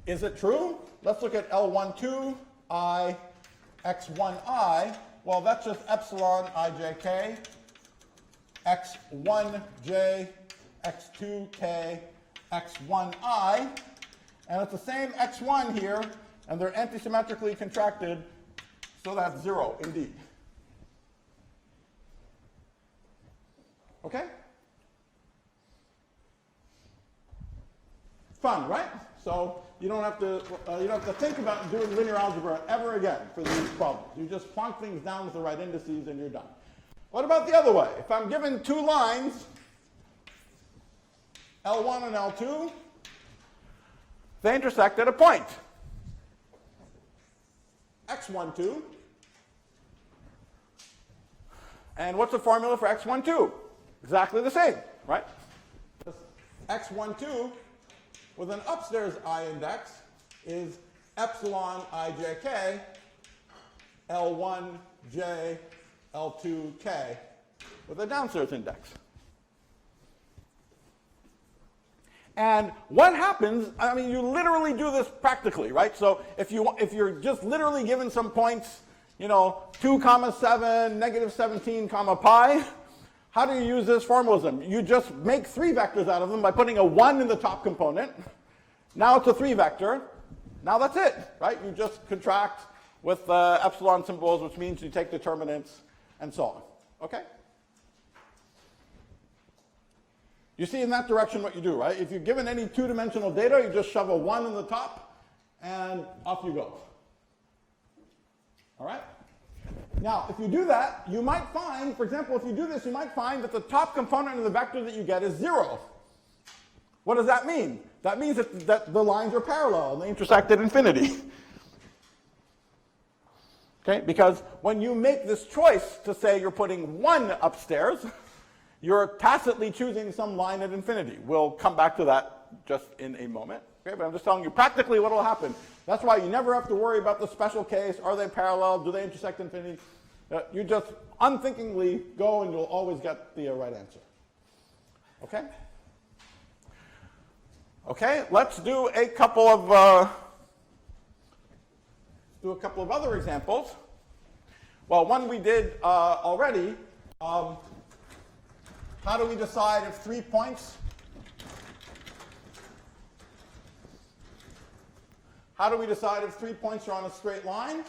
Is it true? Let's look at L12 I x1I. Well, that's just epsilon ijk, x1j, x2k, x1I. And it's the same x1 here, and they're antisymmetrically contracted, so that's 0 indeed. Okay? Fun, right? So you don't have to think about doing linear algebra ever again for these problems. You just plonk things down with the right indices and you're done. What about the other way? If I'm given two lines, L1 and L2, they intersect at a point. X12. And what's the formula for X12? Exactly the same, right? X12 with an upstairs I index is epsilon ijk, L1j, L2k with a downstairs index. And what happens, I mean, you literally do this practically, right? So if you're just literally given some points, 2, 7, negative 17, pi, how do you use this formalism? You just make three vectors out of them by putting a 1 in the top component. Now it's a 3 vector. Now that's it, right? You just contract with epsilon symbols, which means you take determinants and so on. Okay? You see in that direction what you do, right? If you're given any two-dimensional data, you just shove a 1 in the top, and off you go. All right? Now, if you do that, you might find, for example, if you do this, you might find that the top component of the vector that you get is 0. What does that mean? That means that the lines are parallel and they intersect at infinity. Okay? Because when you make this choice to say you're putting 1 upstairs, you're tacitly choosing some line at infinity. We'll come back to that just in a moment. Okay? But I'm just telling you practically what will happen. That's why you never have to worry about the special case. Are they parallel? Do they intersect infinity? You just unthinkingly go and you'll always get the right answer. Okay? Okay, let's do a couple of other examples. Well, one we did already. How do we decide if 3 points? How do we decide if 3 points are on a straight line?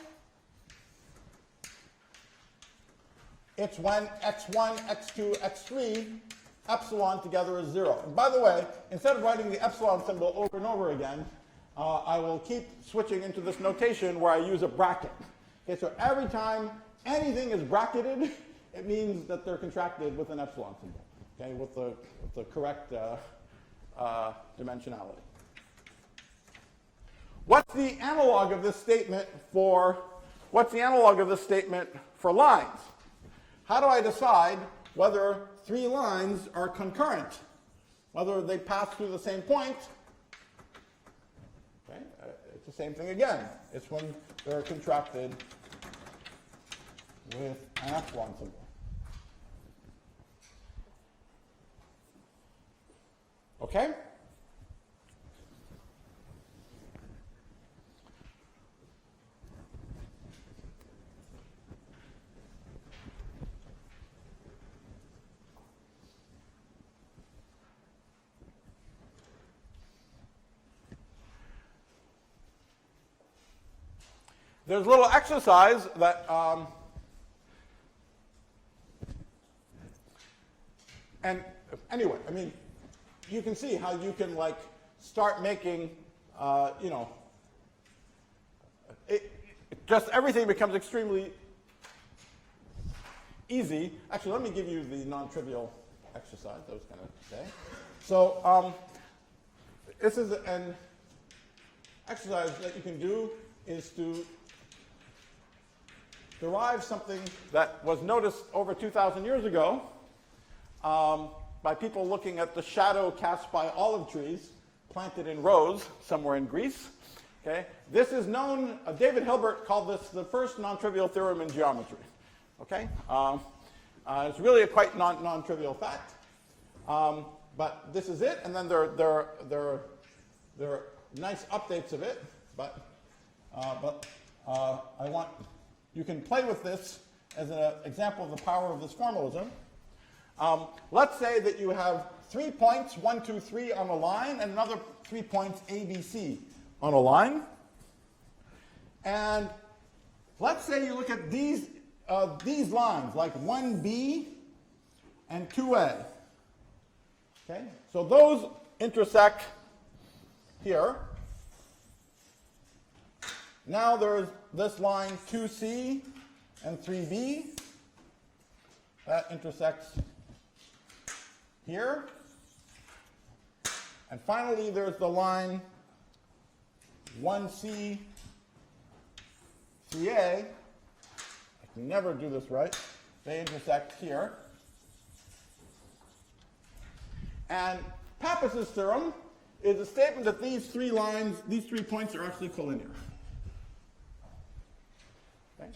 It's when x1, x2, x3, epsilon together is 0. And by the way, instead of writing the epsilon symbol over and over again, I will keep switching into this notation where I use a bracket. Okay, so every time anything is bracketed, it means that they're contracted with an epsilon symbol, okay, with the correct dimensionality. What's the analog of this statement for lines? How do I decide whether 3 lines are concurrent, whether they pass through the same point? Okay, it's the same thing again. It's when they're contracted with an epsilon symbol. Okay? there's a little exercise that, and anyway, I mean, you can see how you can like start making, you know, just everything becomes extremely easy. Actually, let me give you the non-trivial exercise I was going to say. So this is an exercise that you can do is to derive something that was noticed over 2,000 years ago by people looking at the shadow cast by olive trees planted in rows somewhere in Greece. Okay? This is known, David Hilbert called this the first non-trivial theorem in geometry. Okay? It's really a quite non-trivial fact. But this is it, and then there are nice updates of it, but I want, you can play with this as an example of the power of this formalism. Let's say that you have 3 points, 1, 2, 3 on a line, and another 3 points, A, B, C on a line. And let's say you look at these lines, like 1B and 2A. Okay? So those intersect here. Now there's this line 2C and 3B. That intersects here. And finally, there's the line 1C, 3A. I can never do this right. They intersect here. And Pappus's theorem is a statement that these 3 lines, these 3 points are actually collinear. Okay?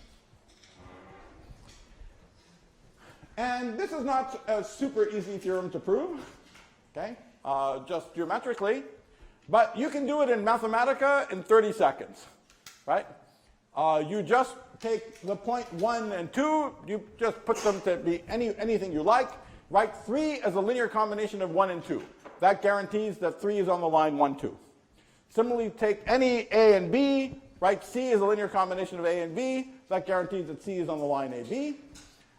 And this is not a super easy theorem to prove, okay? Just geometrically. But you can do it in Mathematica in 30 seconds, right? You just take the point 1 and 2, you just put them to be anything you like. Write 3 as a linear combination of 1 and 2. That guarantees that 3 is on the line 1, 2. Similarly, take any A and B, write C as a linear combination of A and B. That guarantees that C is on the line AB.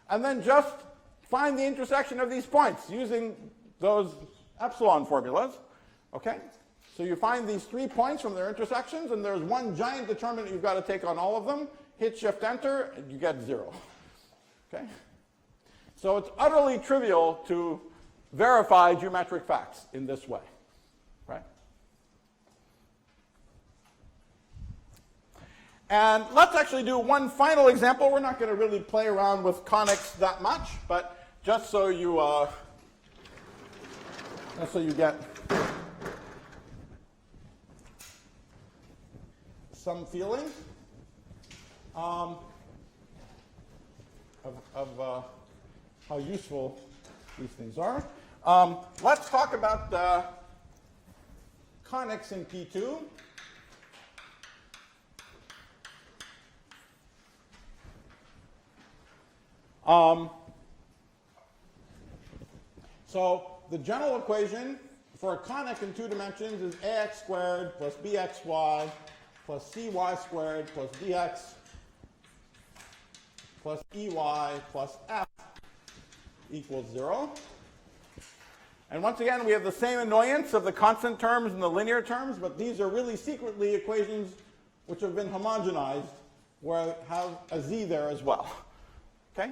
And then just find the intersection of these points using those epsilon formulas. Okay? So you find these 3 points from their intersections, and there's one giant determinant you've got to take on all of them. Hit Shift Enter, and you get 0. Okay? So it's utterly trivial to verify geometric facts in this way, right? And let's actually do one final example. We're not going to really play around with conics that much, but just so you get some feeling of how useful these things are. Let's talk about conics in P2. So the general equation for a conic in 2 dimensions is ax squared plus bxy plus cy squared plus dx plus ey plus f equals 0. And once again, we have the same annoyance of the constant terms and the linear terms, but these are really secretly equations which have been homogenized, where I have a z there as well. Okay?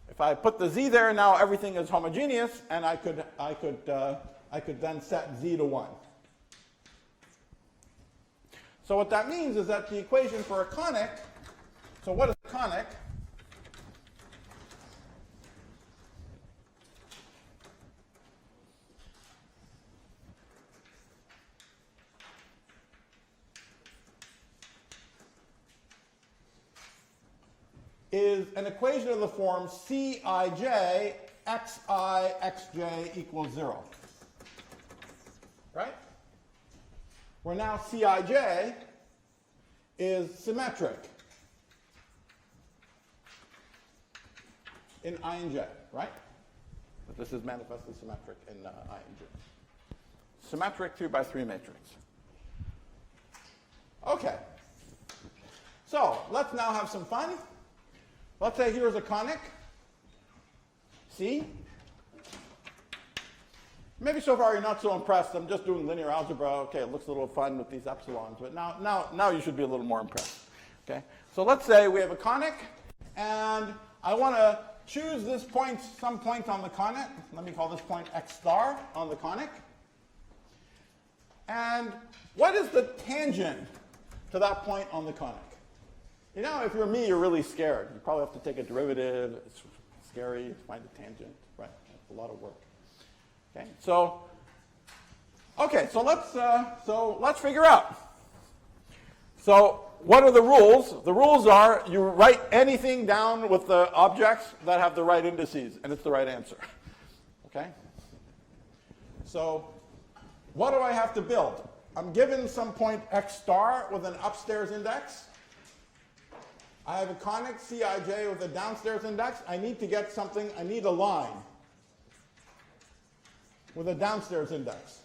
If I put the z there, now everything is homogeneous, and I could then set z to 1. So what that means is that the equation for a conic, so what is a conic? Is an equation of the form Cij xi xj equals 0. Right? Where now Cij is symmetric in I and j, right? But this is manifestly symmetric in I and j. Symmetric 2 by 3 matrix. Okay. So let's now have some fun. Let's say here's a conic, C. Maybe so far you're not so impressed. I'm just doing linear algebra. Okay, it looks a little fun with these epsilons, but now you should be a little more impressed. Okay, so let's say we have a conic, and I want to choose this point, some point on the conic. Let me call this point x star on the conic. And what is the tangent to that point on the conic? You know, if you're me, you're really scared. You probably have to take a derivative. It's scary to find the tangent, right? That's a lot of work. Okay, so let's figure out. So what are the rules? The rules are you write anything down with the objects that have the right indices, and it's the right answer. Okay? So what do I have to build? I'm given some point x star with an upstairs index. I have a conic Cij with a downstairs index. I need to get something. I need a line with a downstairs index.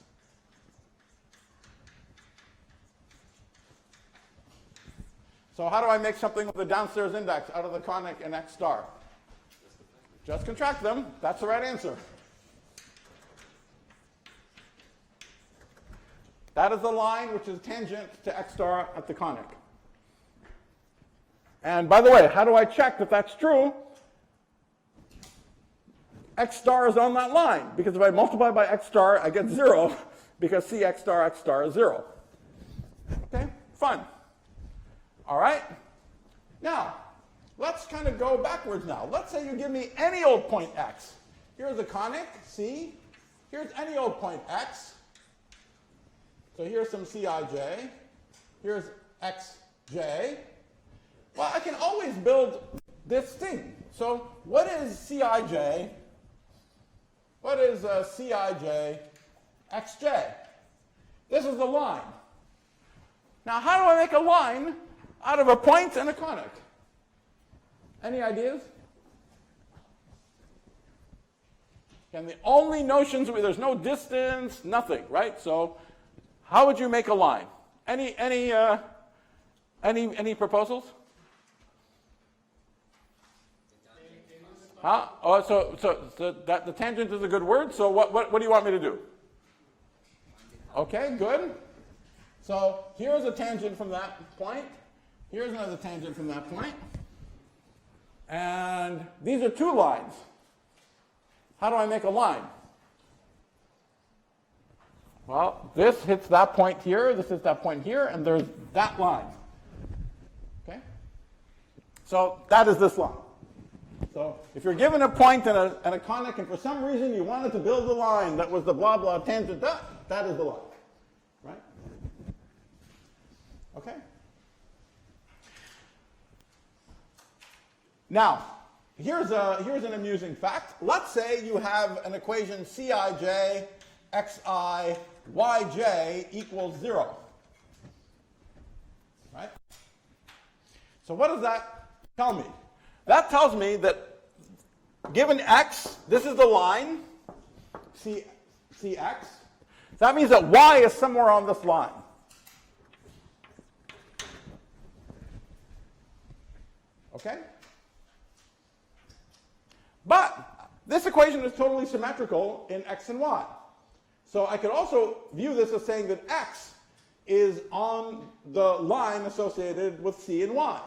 So how do I make something with a downstairs index out of the conic and x star? Just contract them. That's the right answer. That is the line which is tangent to x star at the conic. And by the way, how do I check that that's true? X star is on that line, because if I multiply by x star, I get 0, because x star is 0. Okay, fun. All right. Now, let's kind of go backwards now. Let's say you give me any old point x. Here's a conic, C. Here's any old point x. So here's some Cij. Here's xj. Well, I can always build this thing. So what is Cij? What is Cij xj? This is the line. Now, how do I make a line out of a point and a conic? Any ideas? And the only notions, there's no distance, nothing, right? So how would you make a line? Any proposals? Huh? Oh, so that the tangent is a good word. So what do you want me to do? Okay, good. So here's a tangent from that point. Here's another tangent from that point. And these are two lines. How do I make a line? Well, this hits that point here, this hits that point here, and there's that line. Okay? So that is this line. So if you're given a point and a conic, and for some reason you wanted to build a line that was the blah, blah tangent, that is the line. Right? Okay? Now, here's an amusing fact. Let's say you have an equation Cij xi yj equals 0. Right? So what does that tell me? That tells me that given x, this is the line, cx. That means that y is somewhere on this line. Okay? But this equation is totally symmetrical in x and y. So I could also view this as saying that x is on the line associated with c and y.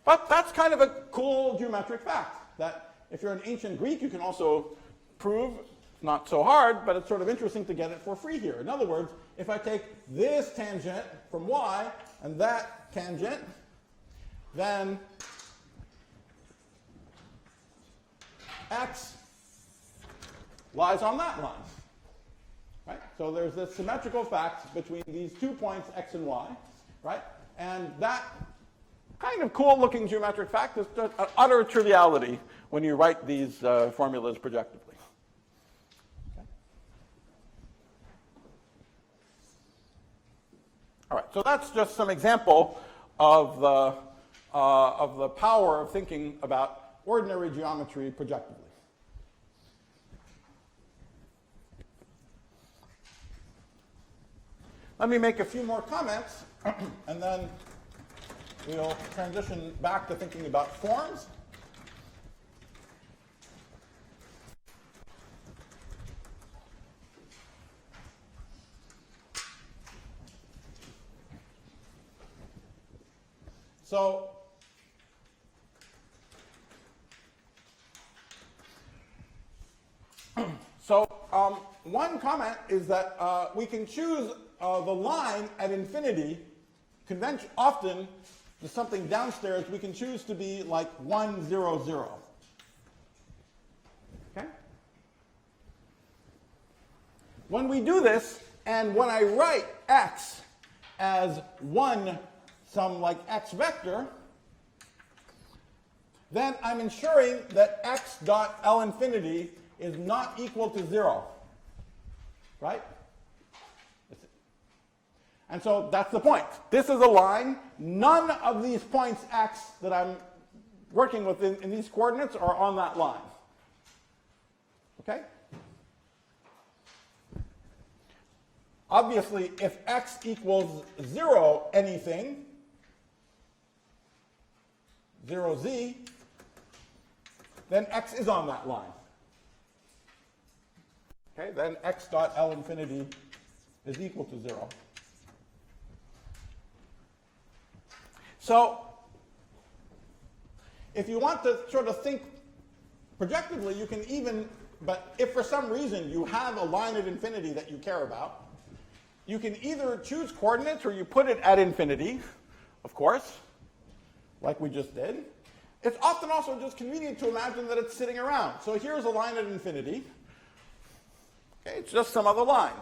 But that's kind of a cool geometric fact, that if you're an ancient Greek, you can also prove, not so hard, but it's sort of interesting to get it for free here. In other words, if I take this tangent from y and that tangent, then x lies on that line. Right? So there's this symmetrical fact between these 2 points, x and y, right? And that kind of cool-looking geometric fact is just an utter triviality when you write these formulas projectively. Okay. All right, so that's just some example of the power of thinking about ordinary geometry projectively. Let me make a few more comments, and then we'll transition back to thinking about forms. So one comment is that we can choose the line at infinity. Often, there's something downstairs we can choose to be like 1, 0, 0. Okay? When we do this, and when I write x as 1, some like x vector, then I'm ensuring that x dot L infinity is not equal to 0. Right? And so that's the point. This is a line. None of these points x that I'm working with in these coordinates are on that line. Okay? Obviously, if x equals 0 anything, 0z, then x is on that line. Okay, then x dot L infinity is equal to 0. So, if you want to sort of think projectively, you can even, but if for some reason you have a line at infinity that you care about, you can either choose coordinates or you put it at infinity, of course, like we just did. It's often also just convenient to imagine that it's sitting around. So here's a line at infinity. Okay, it's just some other line.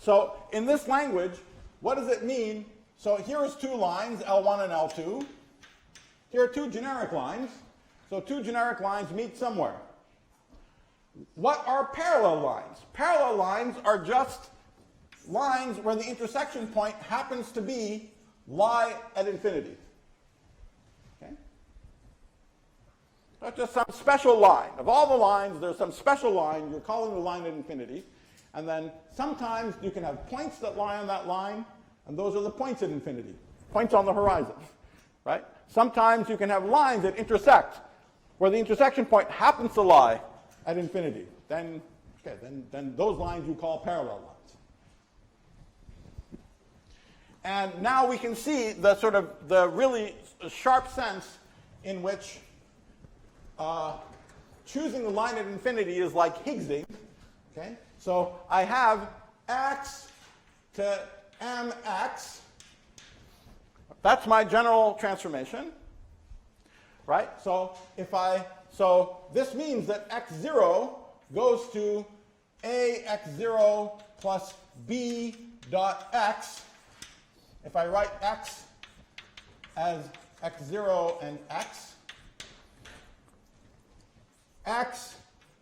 So in this language, what does it mean? So here's two lines, L1 and L2. Here are two generic lines. So two generic lines meet somewhere. What are parallel lines? Parallel lines are just lines where the intersection point happens to be lie at infinity. Okay? That's just some special line. Of all the lines, there's some special line. You're calling the line at infinity. And then sometimes you can have points that lie on that line, and those are the points at infinity, points on the horizon. Right? Sometimes you can have lines that intersect, where the intersection point happens to lie at infinity. Then those lines you call parallel lines. And now we can see the sort of the really sharp sense in which choosing the line at infinity is like Higgsing. Okay? So I have x to mx. That's my general transformation. Right? So this means that x0 goes to ax0 plus b dot x. If I write x as x0 and x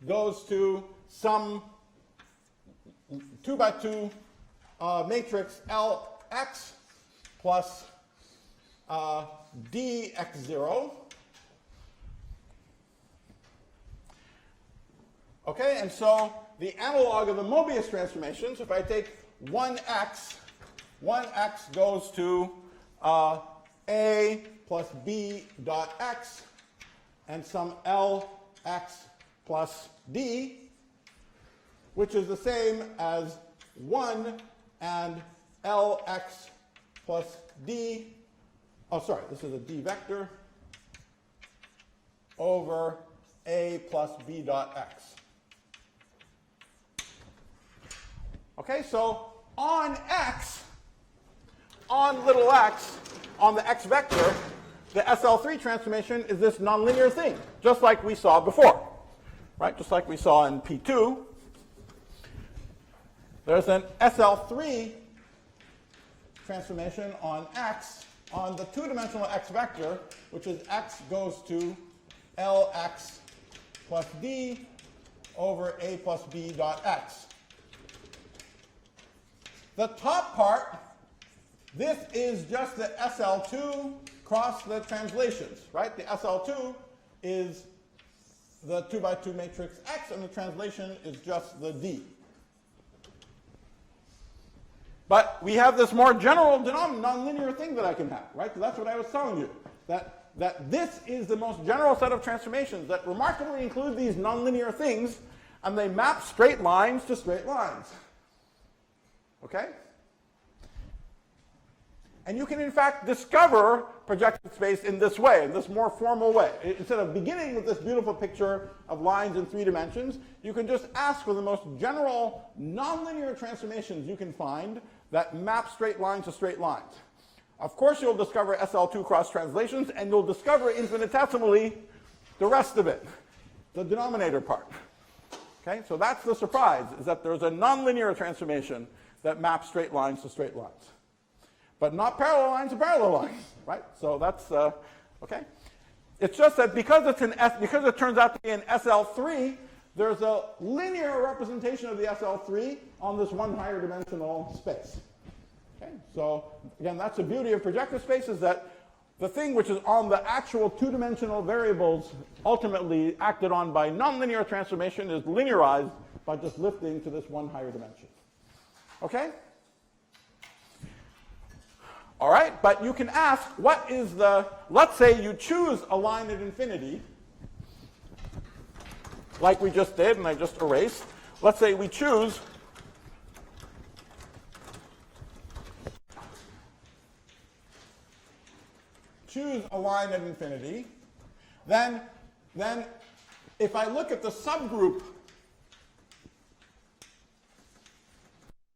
goes to some 2 by 2 matrix Lx plus dx0. Okay, and so the analog of the Mobius transformations, if I take 1x goes to a plus b dot x and some Lx plus d, which is the same as 1 and Lx plus d. Oh, sorry, this is a d vector over a plus b dot x. Okay, so on x, on little x, on the x vector, the SL3 transformation is this nonlinear thing, just like we saw before, right? Just like we saw in P2. There's an SL3 transformation on x, on the two-dimensional x vector, which is x goes to Lx plus d over a plus b dot x. The top part, this is just the SL2 cross the translations, right? The SL2 is the 2 by 2 matrix X, and the translation is just the D. But we have this more general nonlinear thing that I can have, right? So that's what I was telling you, that this is the most general set of transformations that remarkably include these nonlinear things, and they map straight lines to straight lines. Okay? And you can, in fact, discover projective space in this way, in this more formal way. Instead of beginning with this beautiful picture of lines in 3 dimensions, you can just ask for the most general nonlinear transformations you can find that map straight lines to straight lines. Of course, you'll discover SL2 cross translations, and you'll discover infinitesimally the rest of it, the denominator part. Okay, so that's the surprise, is that there's a nonlinear transformation that maps straight lines to straight lines. But not parallel lines to parallel lines, right? So that's, okay. It's just that because it turns out to be an SL3, there's a linear representation of the SL3 on this one higher dimensional space. Okay, so again, that's the beauty of projective space, is that the thing which is on the actual 2-dimensional variables ultimately acted on by nonlinear transformation is linearized by just lifting to this one higher dimension. Okay? All right, but you can ask, what is the, let's say you choose a line at infinity, like we just did, and I just erased. Let's say we choose a line at infinity, then if I look at the subgroup,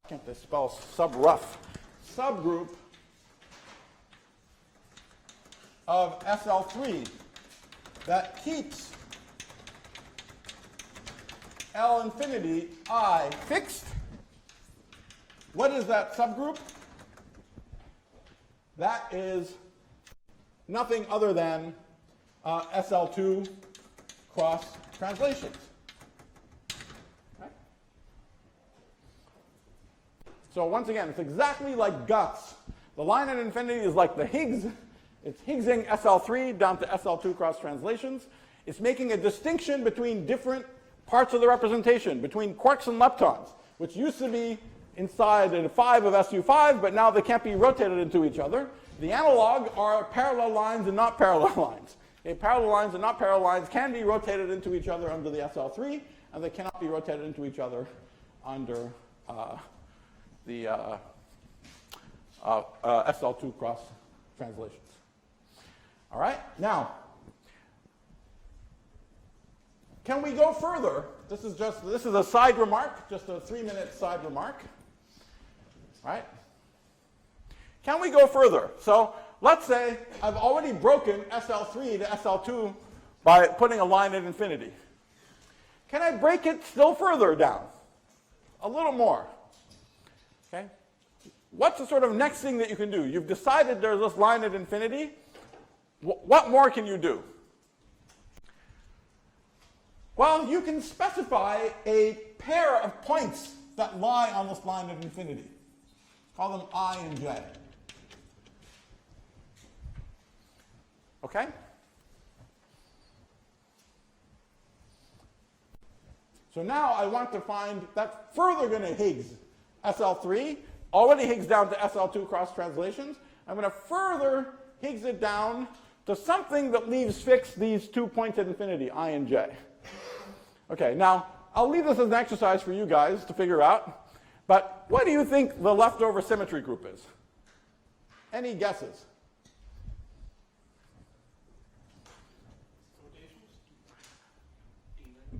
can't they spell sub-rough, subgroup of SL3 that keeps L infinity I fixed, what is that subgroup? That is nothing other than SL2 cross translations. Okay? So once again, it's exactly like guts. The line at infinity is like the Higgs. It's Higgsing SL3 down to SL2 cross translations. It's making a distinction between different parts of the representation, between quarks and leptons, which used to be inside a 5 of SU5, but now they can't be rotated into each other. The analog are parallel lines and not parallel lines. Okay, parallel lines and not parallel lines can be rotated into each other under the SL3, and they cannot be rotated into each other under the SL2 cross translations. All right, now, can we go further? This is a side remark, just a 3-minute side remark. Right? Can we go further? So let's say I've already broken SL3 to SL2 by putting a line at infinity. Can I break it still further down? A little more. Okay? What's the sort of next thing that you can do? You've decided there's this line at infinity. What more can you do? Well, you can specify a pair of points that lie on this line at infinity. Call them I and J. Okay? So now I want to find that further going to Higgs SL3, already Higgs down to SL2 cross translations. I'm going to further Higgs it down to something that leaves fixed these 2 points at infinity, I and J. Okay, now I'll leave this as an exercise for you guys to figure out, but what do you think the leftover symmetry group is? Any guesses?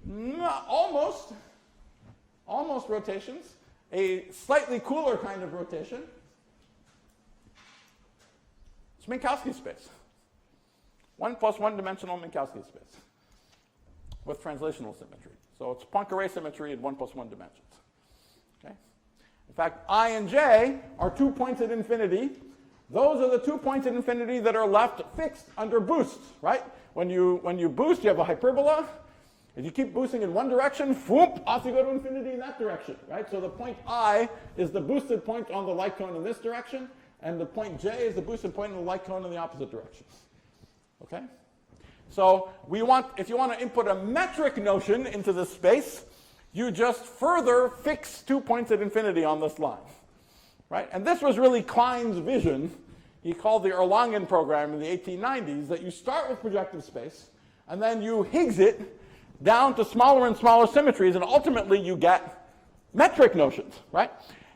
No, almost rotations. A slightly cooler kind of rotation. It's Minkowski space. 1 plus 1 dimensional Minkowski space with translational symmetry. So it's Poincare symmetry in 1 plus 1 dimensions. Okay? In fact, I and J are 2 points at infinity. Those are the 2 points at infinity that are left fixed under boosts, right? When you boost, you have a hyperbola. If you keep boosting in one direction, whoop, off you go to infinity in that direction, right? So the point I is the boosted point on the light cone in this direction, and the point J is the boosted point on the light cone in the opposite direction. Okay? So if you want to input a metric notion into this space, you just further fix 2 points at infinity on this line. right? And this was really Klein's vision. He called the Erlangen program in the 1890s that you start with projective space, and then you Higgs it down to smaller and smaller symmetries, and ultimately you get metric notions, right?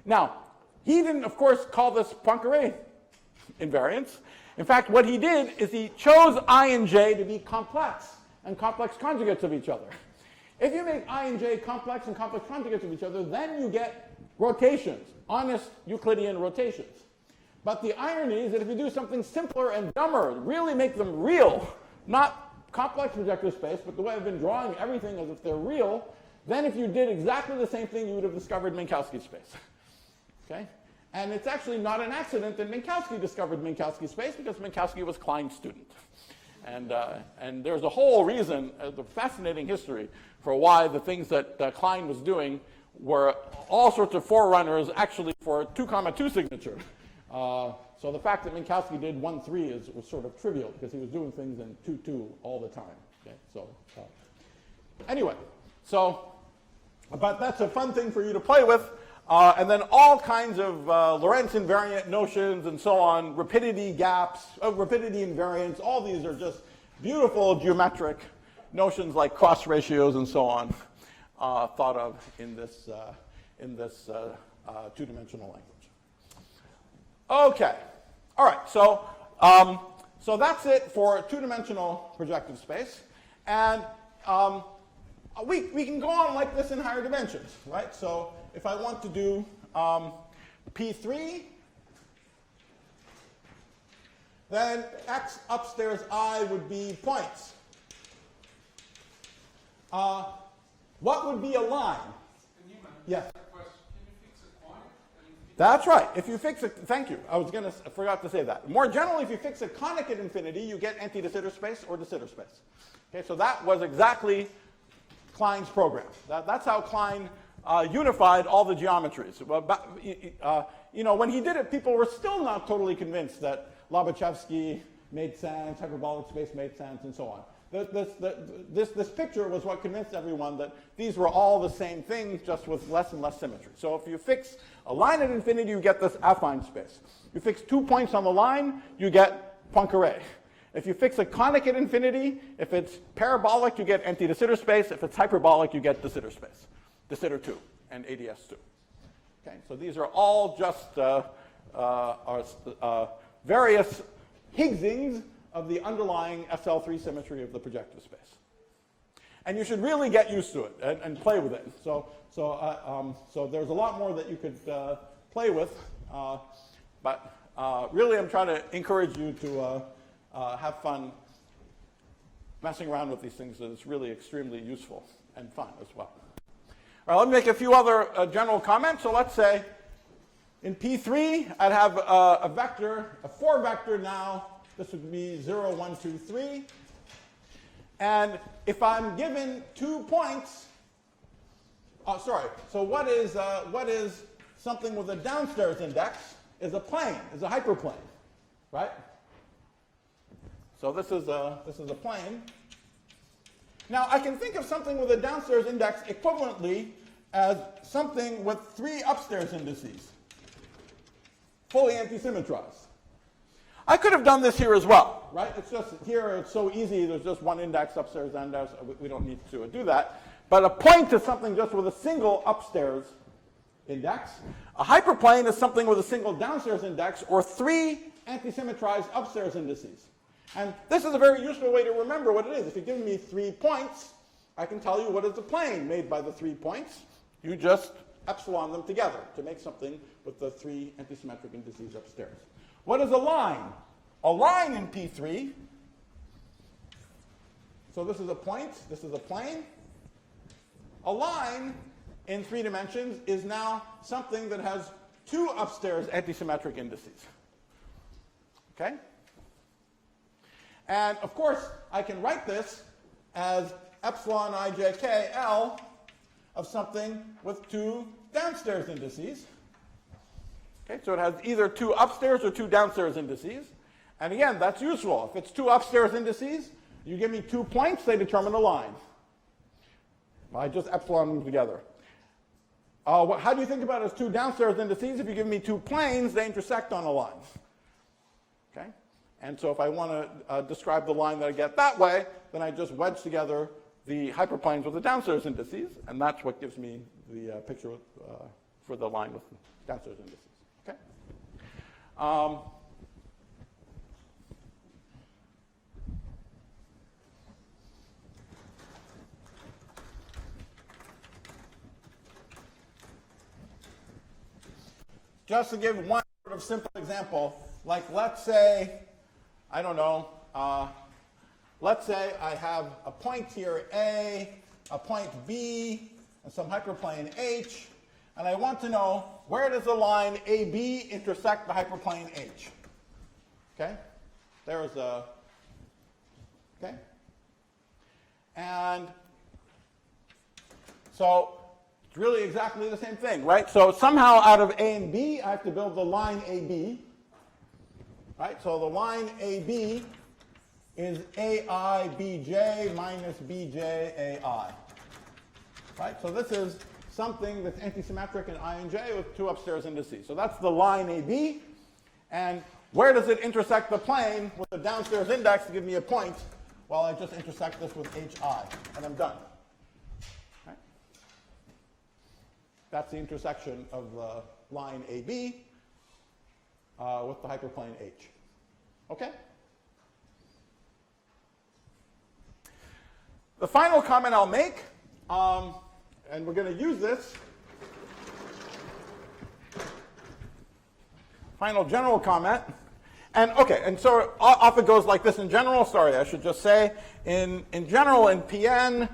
Now, he didn't, of course, call this Poincare invariance. In fact, what he did is he chose I and j to be complex and complex conjugates of each other. If you make I and j complex and complex conjugates of each other, then you get rotations, honest Euclidean rotations. But the irony is that if you do something simpler and dumber, really make them real, not complex projective space, but the way I've been drawing everything as if they're real, then if you did exactly the same thing, you would have discovered Minkowski space. Okay? And it's actually not an accident that Minkowski discovered Minkowski space, because Minkowski was Klein's student. And there's a whole reason, the fascinating history, for why the things that Klein was doing were all sorts of forerunners actually for 2,2 signature. So the fact that Minkowski did 1,3 was sort of trivial, because he was doing things in 2,2 all the time. Okay? So anyway, but that's a fun thing for you to play with. And then all kinds of Lorentz invariant notions and so on, rapidity gaps, rapidity invariance, all these are just beautiful geometric notions like cross ratios and so on, thought of in this two-dimensional language. Okay, all right, so that's it for two-dimensional projective space. And we can go on like this in higher dimensions, right? So if I want to do P3, then x upstairs I would be points. What would be a line? Nima, Yes. question. Can you fix a point? That's right. If you fix a, thank you. I forgot to say that. More generally, if you fix a conic at infinity, you get anti-de Sitter space or de Sitter space. Okay, so that was exactly Klein's program. That's how Klein unified all the geometries. You know, when he did it, people were still not totally convinced that Lobachevsky made sense, hyperbolic space made sense, and so on. This picture was what convinced everyone that these were all the same thing, just with less and less symmetry. So if you fix a line at infinity, you get this affine space. You fix 2 points on the line, you get Poincare. If you fix a conic at infinity, if it's parabolic, you get anti-de Sitter space. If it's hyperbolic, you get de Sitter space, de Sitter 2 and ADS 2. Okay, so these are all just various Higgsings of the underlying SL3 symmetry of the projective space. And you should really get used to it and play with it. So there's a lot more that you could play with, but really I'm trying to encourage you to have fun messing around with these things. It's really extremely useful and fun as well. All right, let me make a few other general comments. So let's say in P3, I'd have a vector, a 4-vector now. This would be 0, 1, 2, 3. And if I'm given 2 points, so what is something with a downstairs index is a plane, is a hyperplane, right? So this is a plane. Now I can think of something with a downstairs index equivalently as something with 3 upstairs indices, fully anti-symmetrized. I could have done this here as well, right? It's just here it's so easy. There's just one index upstairs, downstairs. We don't need to do that. But a point is something just with a single upstairs index. A hyperplane is something with a single downstairs index or 3 anti-symmetrized upstairs indices. And this is a very useful way to remember what it is. If you give me 3 points, I can tell you what is the plane made by the 3 points. You just epsilon them together to make something with the 3 antisymmetric indices upstairs. What is a line? A line in P3. So this is a point, this is a plane. A line in 3 dimensions is now something that has 2 upstairs antisymmetric indices. Okay? And of course, I can write this as epsilon ijk L of something with 2 downstairs indices. Okay, so it has either 2 upstairs or 2 downstairs indices. And again, that's useful. If it's 2 upstairs indices, you give me 2 points, they determine a line. I just epsilon them together. how do you think about it as two downstairs indices? If you give me two planes, they intersect on a line. Okay? And so if I want to describe the line that I get that way, then I just wedge together the hyperplanes with the downstairs indices, and that's what gives me the picture for the line with the downstairs indices. Okay? Just to give one sort of simple example, like let's say, I don't know, let's say I have a point here A, a point B, and some hyperplane H, and I want to know where does the line AB intersect the hyperplane H. Okay? There's a, okay? And so it's really exactly the same thing, right? So somehow out of A and B, I have to build the line AB. Right? So the line AB is AI BJ minus BJ AI. Right? So this is something that's antisymmetric in I and J with two upstairs indices. So that's the line AB. And where does it intersect the plane with the downstairs index to give me a point? Well, I just intersect this with HI, and I'm done. Right? That's the intersection of the line AB with the hyperplane H. Okay? The final comment I'll make, and we're going to use this, final general comment, and okay, and so off it goes like this in general. Sorry, I should just say, in general, in PN,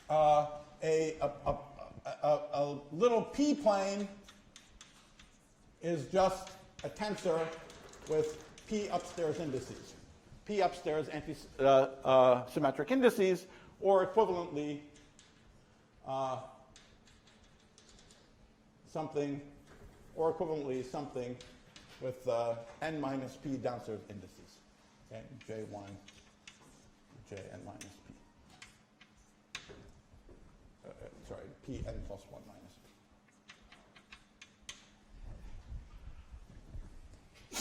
a little p plane is just a tensor with p upstairs indices, p upstairs symmetric indices, or equivalently something with n minus p downstairs indices. Okay, J1, Jn minus p. Sorry, Pn plus 1 minus p.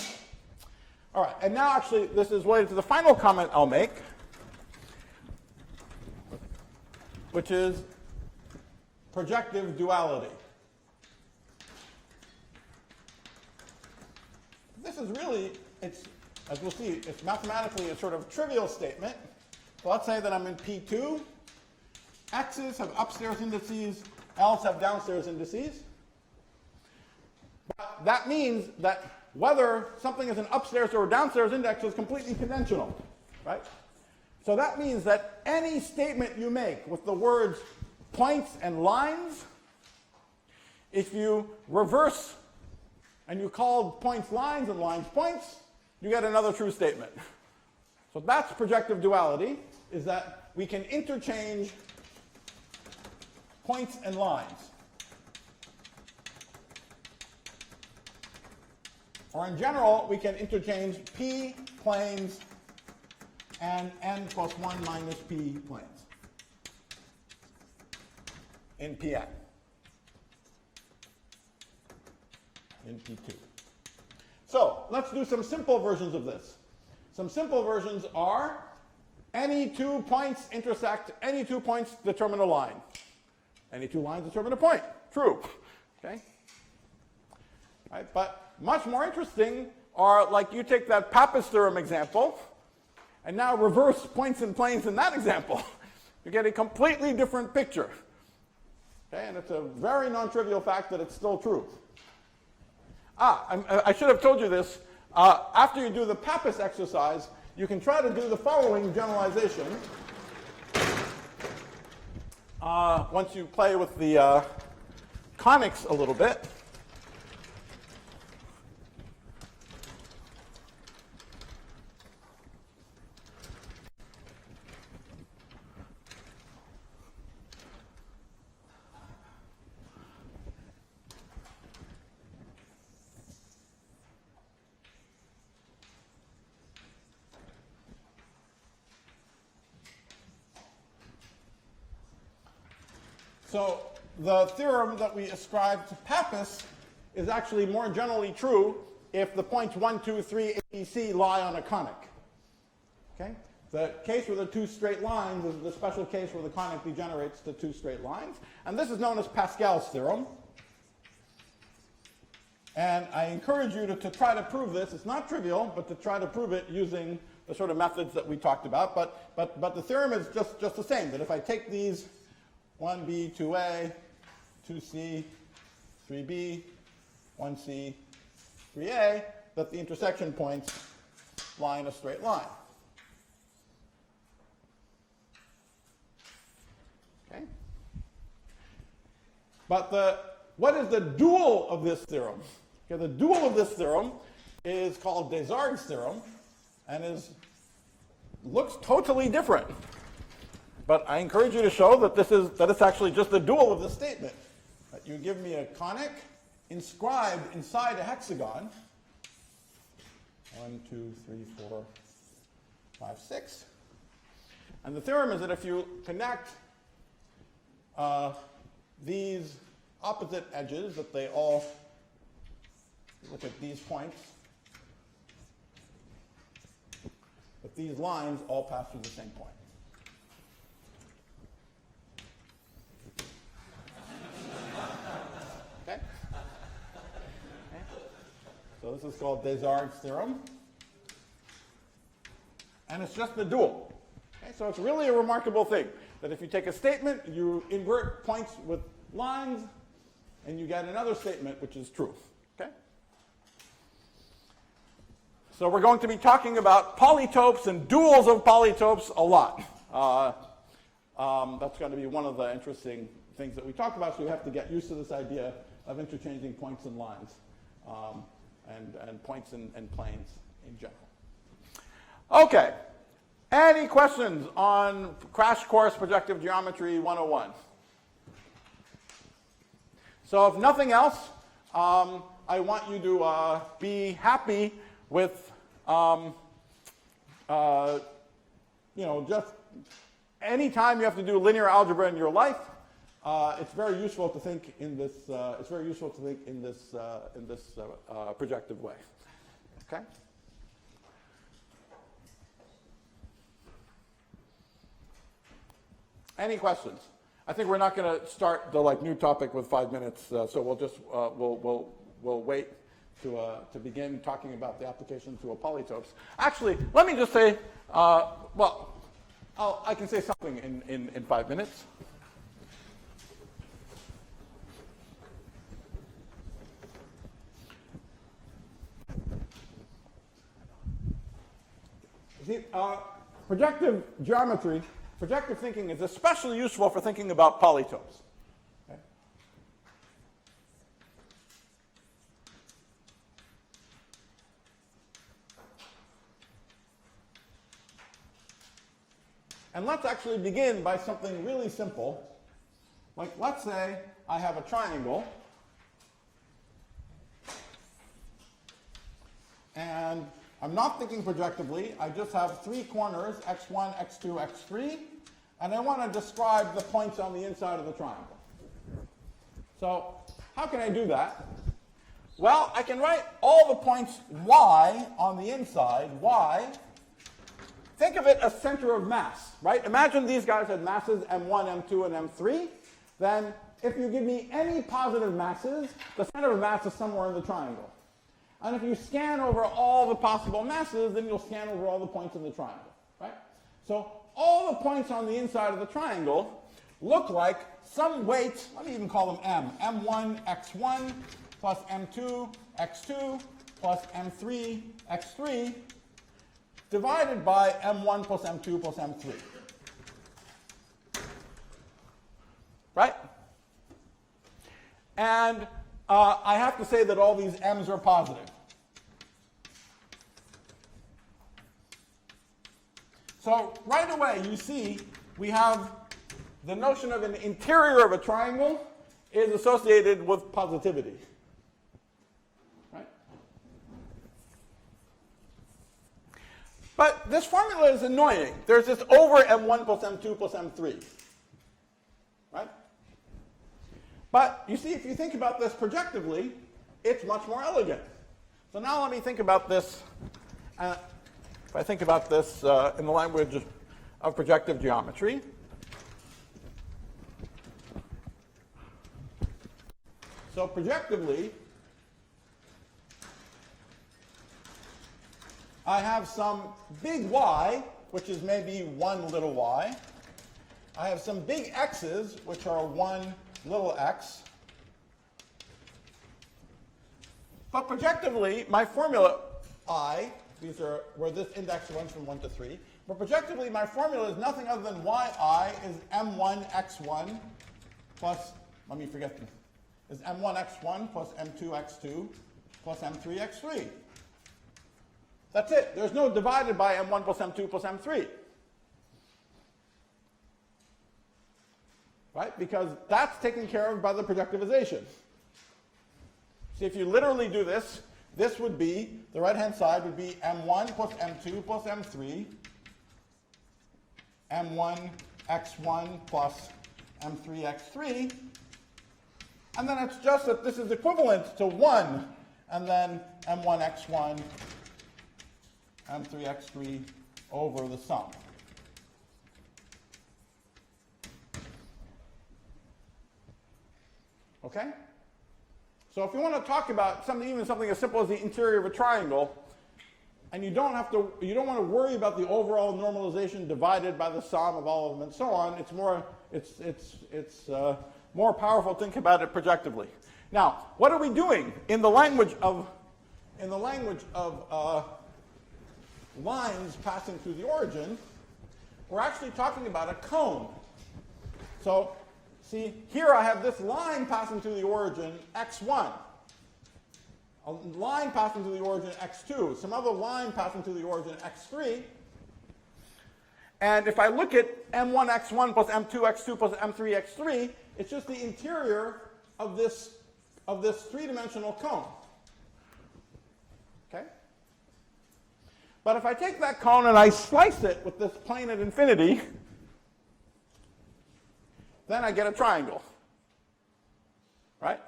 All right, and now actually this is related to the final comment I'll make, which is projective duality. This is really, as we'll see, it's mathematically a sort of trivial statement. So let's say that I'm in P2. X's have upstairs indices, L's have downstairs indices. But that means that whether something is an upstairs or a downstairs index is completely conventional, right? So that means that any statement you make with the words points and lines, if you reverse and you call points lines and lines points, you get another true statement. So that's projective duality, is that we can interchange points and lines. Or in general, we can interchange p planes and n plus 1 minus p planes in Pn, in P2. So let's do some simple versions of this. Some simple versions are any two points intersect, any two points determine a line. Any two lines determine a point. True. Okay? Right? But much more interesting are, like, you take that Pappus theorem example and now reverse points and planes in that example. You get a completely different picture. Okay? And it's a very non-trivial fact that it's still true. I should have told you this. After you do the Pappus exercise, you can try to do the following generalization. Once you play with the conics a little bit. So the theorem that we ascribe to Pappus is actually more generally true if the points 1, 2, 3, A, B, C lie on a conic. Okay? The case where the two straight lines is the special case where the conic degenerates to two straight lines. And this is known as Pascal's theorem. And I encourage you to try to prove this. It's not trivial, but to try to prove it using the sort of methods that we talked about. But the theorem is just the same, that if I take these 1b, 2a, 2c, 3b, 1c, 3a, that the intersection points lie in a straight line. Okay? But what is the dual of this theorem? Okay, the dual of this theorem is called Desargues' theorem and looks totally different. But I encourage you to show that it's actually just the dual of this statement. That you give me a conic inscribed inside a hexagon. 1, 2, 3, 4, 5, 6. And the theorem is that if you connect these opposite edges, that they all look at these points, that these lines all pass through the same point. Okay? So this is called Desargues' theorem. And it's just the dual. Okay? So it's really a remarkable thing that if you take a statement, you invert points with lines, and you get another statement which is true. Okay? So we're going to be talking about polytopes and duals of polytopes a lot. That's going to be one of the interesting things that we talk about, so you have to get used to this idea of interchanging points and lines and points and planes in general. Okay. Any questions on Crash Course Projective Geometry 101? So if nothing else, I want you to be happy with, just any time you have to do linear algebra in your life, it's very useful to think in this. Projective way. Okay. Any questions? I think we're not going to start the new topic with 5 minutes, so we'll just we'll wait to begin talking about the application to a polytopes. Actually, let me just say, I can say something in 5 minutes. See, projective geometry, projective thinking is especially useful for thinking about polytopes. Okay? And let's actually begin by something really simple. Like, let's say I have a triangle, and I'm not thinking projectively. I just have 3 corners, x1, x2, x3, and I want to describe the points on the inside of the triangle. So how can I do that? Well, I can write all the points y on the inside, y. Think of it as center of mass, right? Imagine these guys had masses m1, m2, and m3. Then if you give me any positive masses, the center of mass is somewhere in the triangle. And if you scan over all the possible masses, then you'll scan over all the points in the triangle, right? So all the points on the inside of the triangle look like some weight, let me even call them m. m1, x1, plus m2, x2, plus m3, x3, divided by m1 plus m2 plus m3. Right? And I have to say that all these m's are positive. So right away, you see we have the notion of an interior of a triangle is associated with positivity. Right? But this formula is annoying. There's this over m1 plus m2 plus m3. Right? But you see, if you think about this projectively, it's much more elegant. So now let me think about this. If I think about this in the language of projective geometry, so projectively, I have some big y, which is maybe 1 little y. I have some big x's, which are 1 little x. But projectively, my formula I, these are where this index runs from 1 to 3, but projectively my formula is nothing other than yi is m1 x1 plus, let me forget this, is m1 x1 plus m2 x2 plus m3 x3. That's it. There's no divided by m1 plus m2 plus m3. Right? Because that's taken care of by the projectivization. See, if you literally do this, this would be, the right-hand side would be m1 plus m2 plus m3, m1 x1 plus m3 x3, and then it's just that this is equivalent to 1, and then m1 x1, m3 x3 over the sum. Okay? So if you want to talk about something, even something as simple as the interior of a triangle, and you don't want to worry about the overall normalization divided by the sum of all of them and so on, it's more powerful to think about it projectively. Now, what are we doing in the language of lines passing through the origin? We're actually talking about a cone. So see, here I have this line passing through the origin, x1. A line passing through the origin, x2. Some other line passing through the origin, x3. And if I look at m1 x1 plus m2 x2 plus m3 x3, it's just the interior of this three-dimensional cone. Okay? But if I take that cone and I slice it with this plane at infinity, then I get a triangle, right?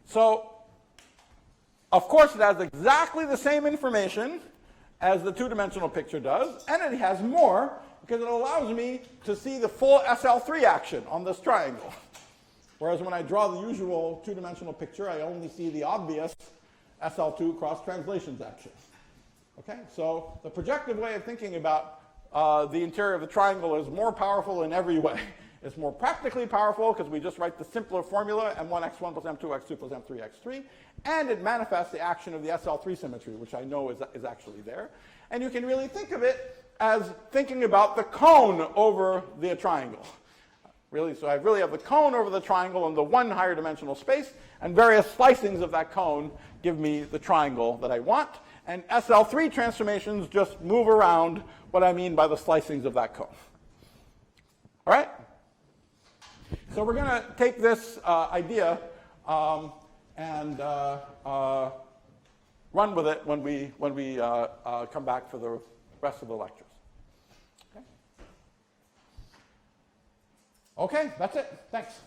So, of course, it has exactly the same information as the two-dimensional picture does, and it has more because it allows me to see the full SL3 action on this triangle. Whereas when I draw the usual two-dimensional picture, I only see the obvious SL2 cross-translations action. Okay, so the projective way of thinking about the interior of the triangle is more powerful in every way. It's more practically powerful because we just write the simpler formula, m1 x1 plus m2 x2 plus m3 x3, and it manifests the action of the SL3 symmetry, which I know is actually there. And you can really think of it as thinking about the cone over the triangle. Really, so I really have the cone over the triangle in the one higher dimensional space, and various slicings of that cone give me the triangle that I want. And SL3 transformations just move around what I mean by the slicings of that cone. All right? So we're going to take this idea and run with it when we come back for the rest of the lectures. Okay, that's it. Thanks.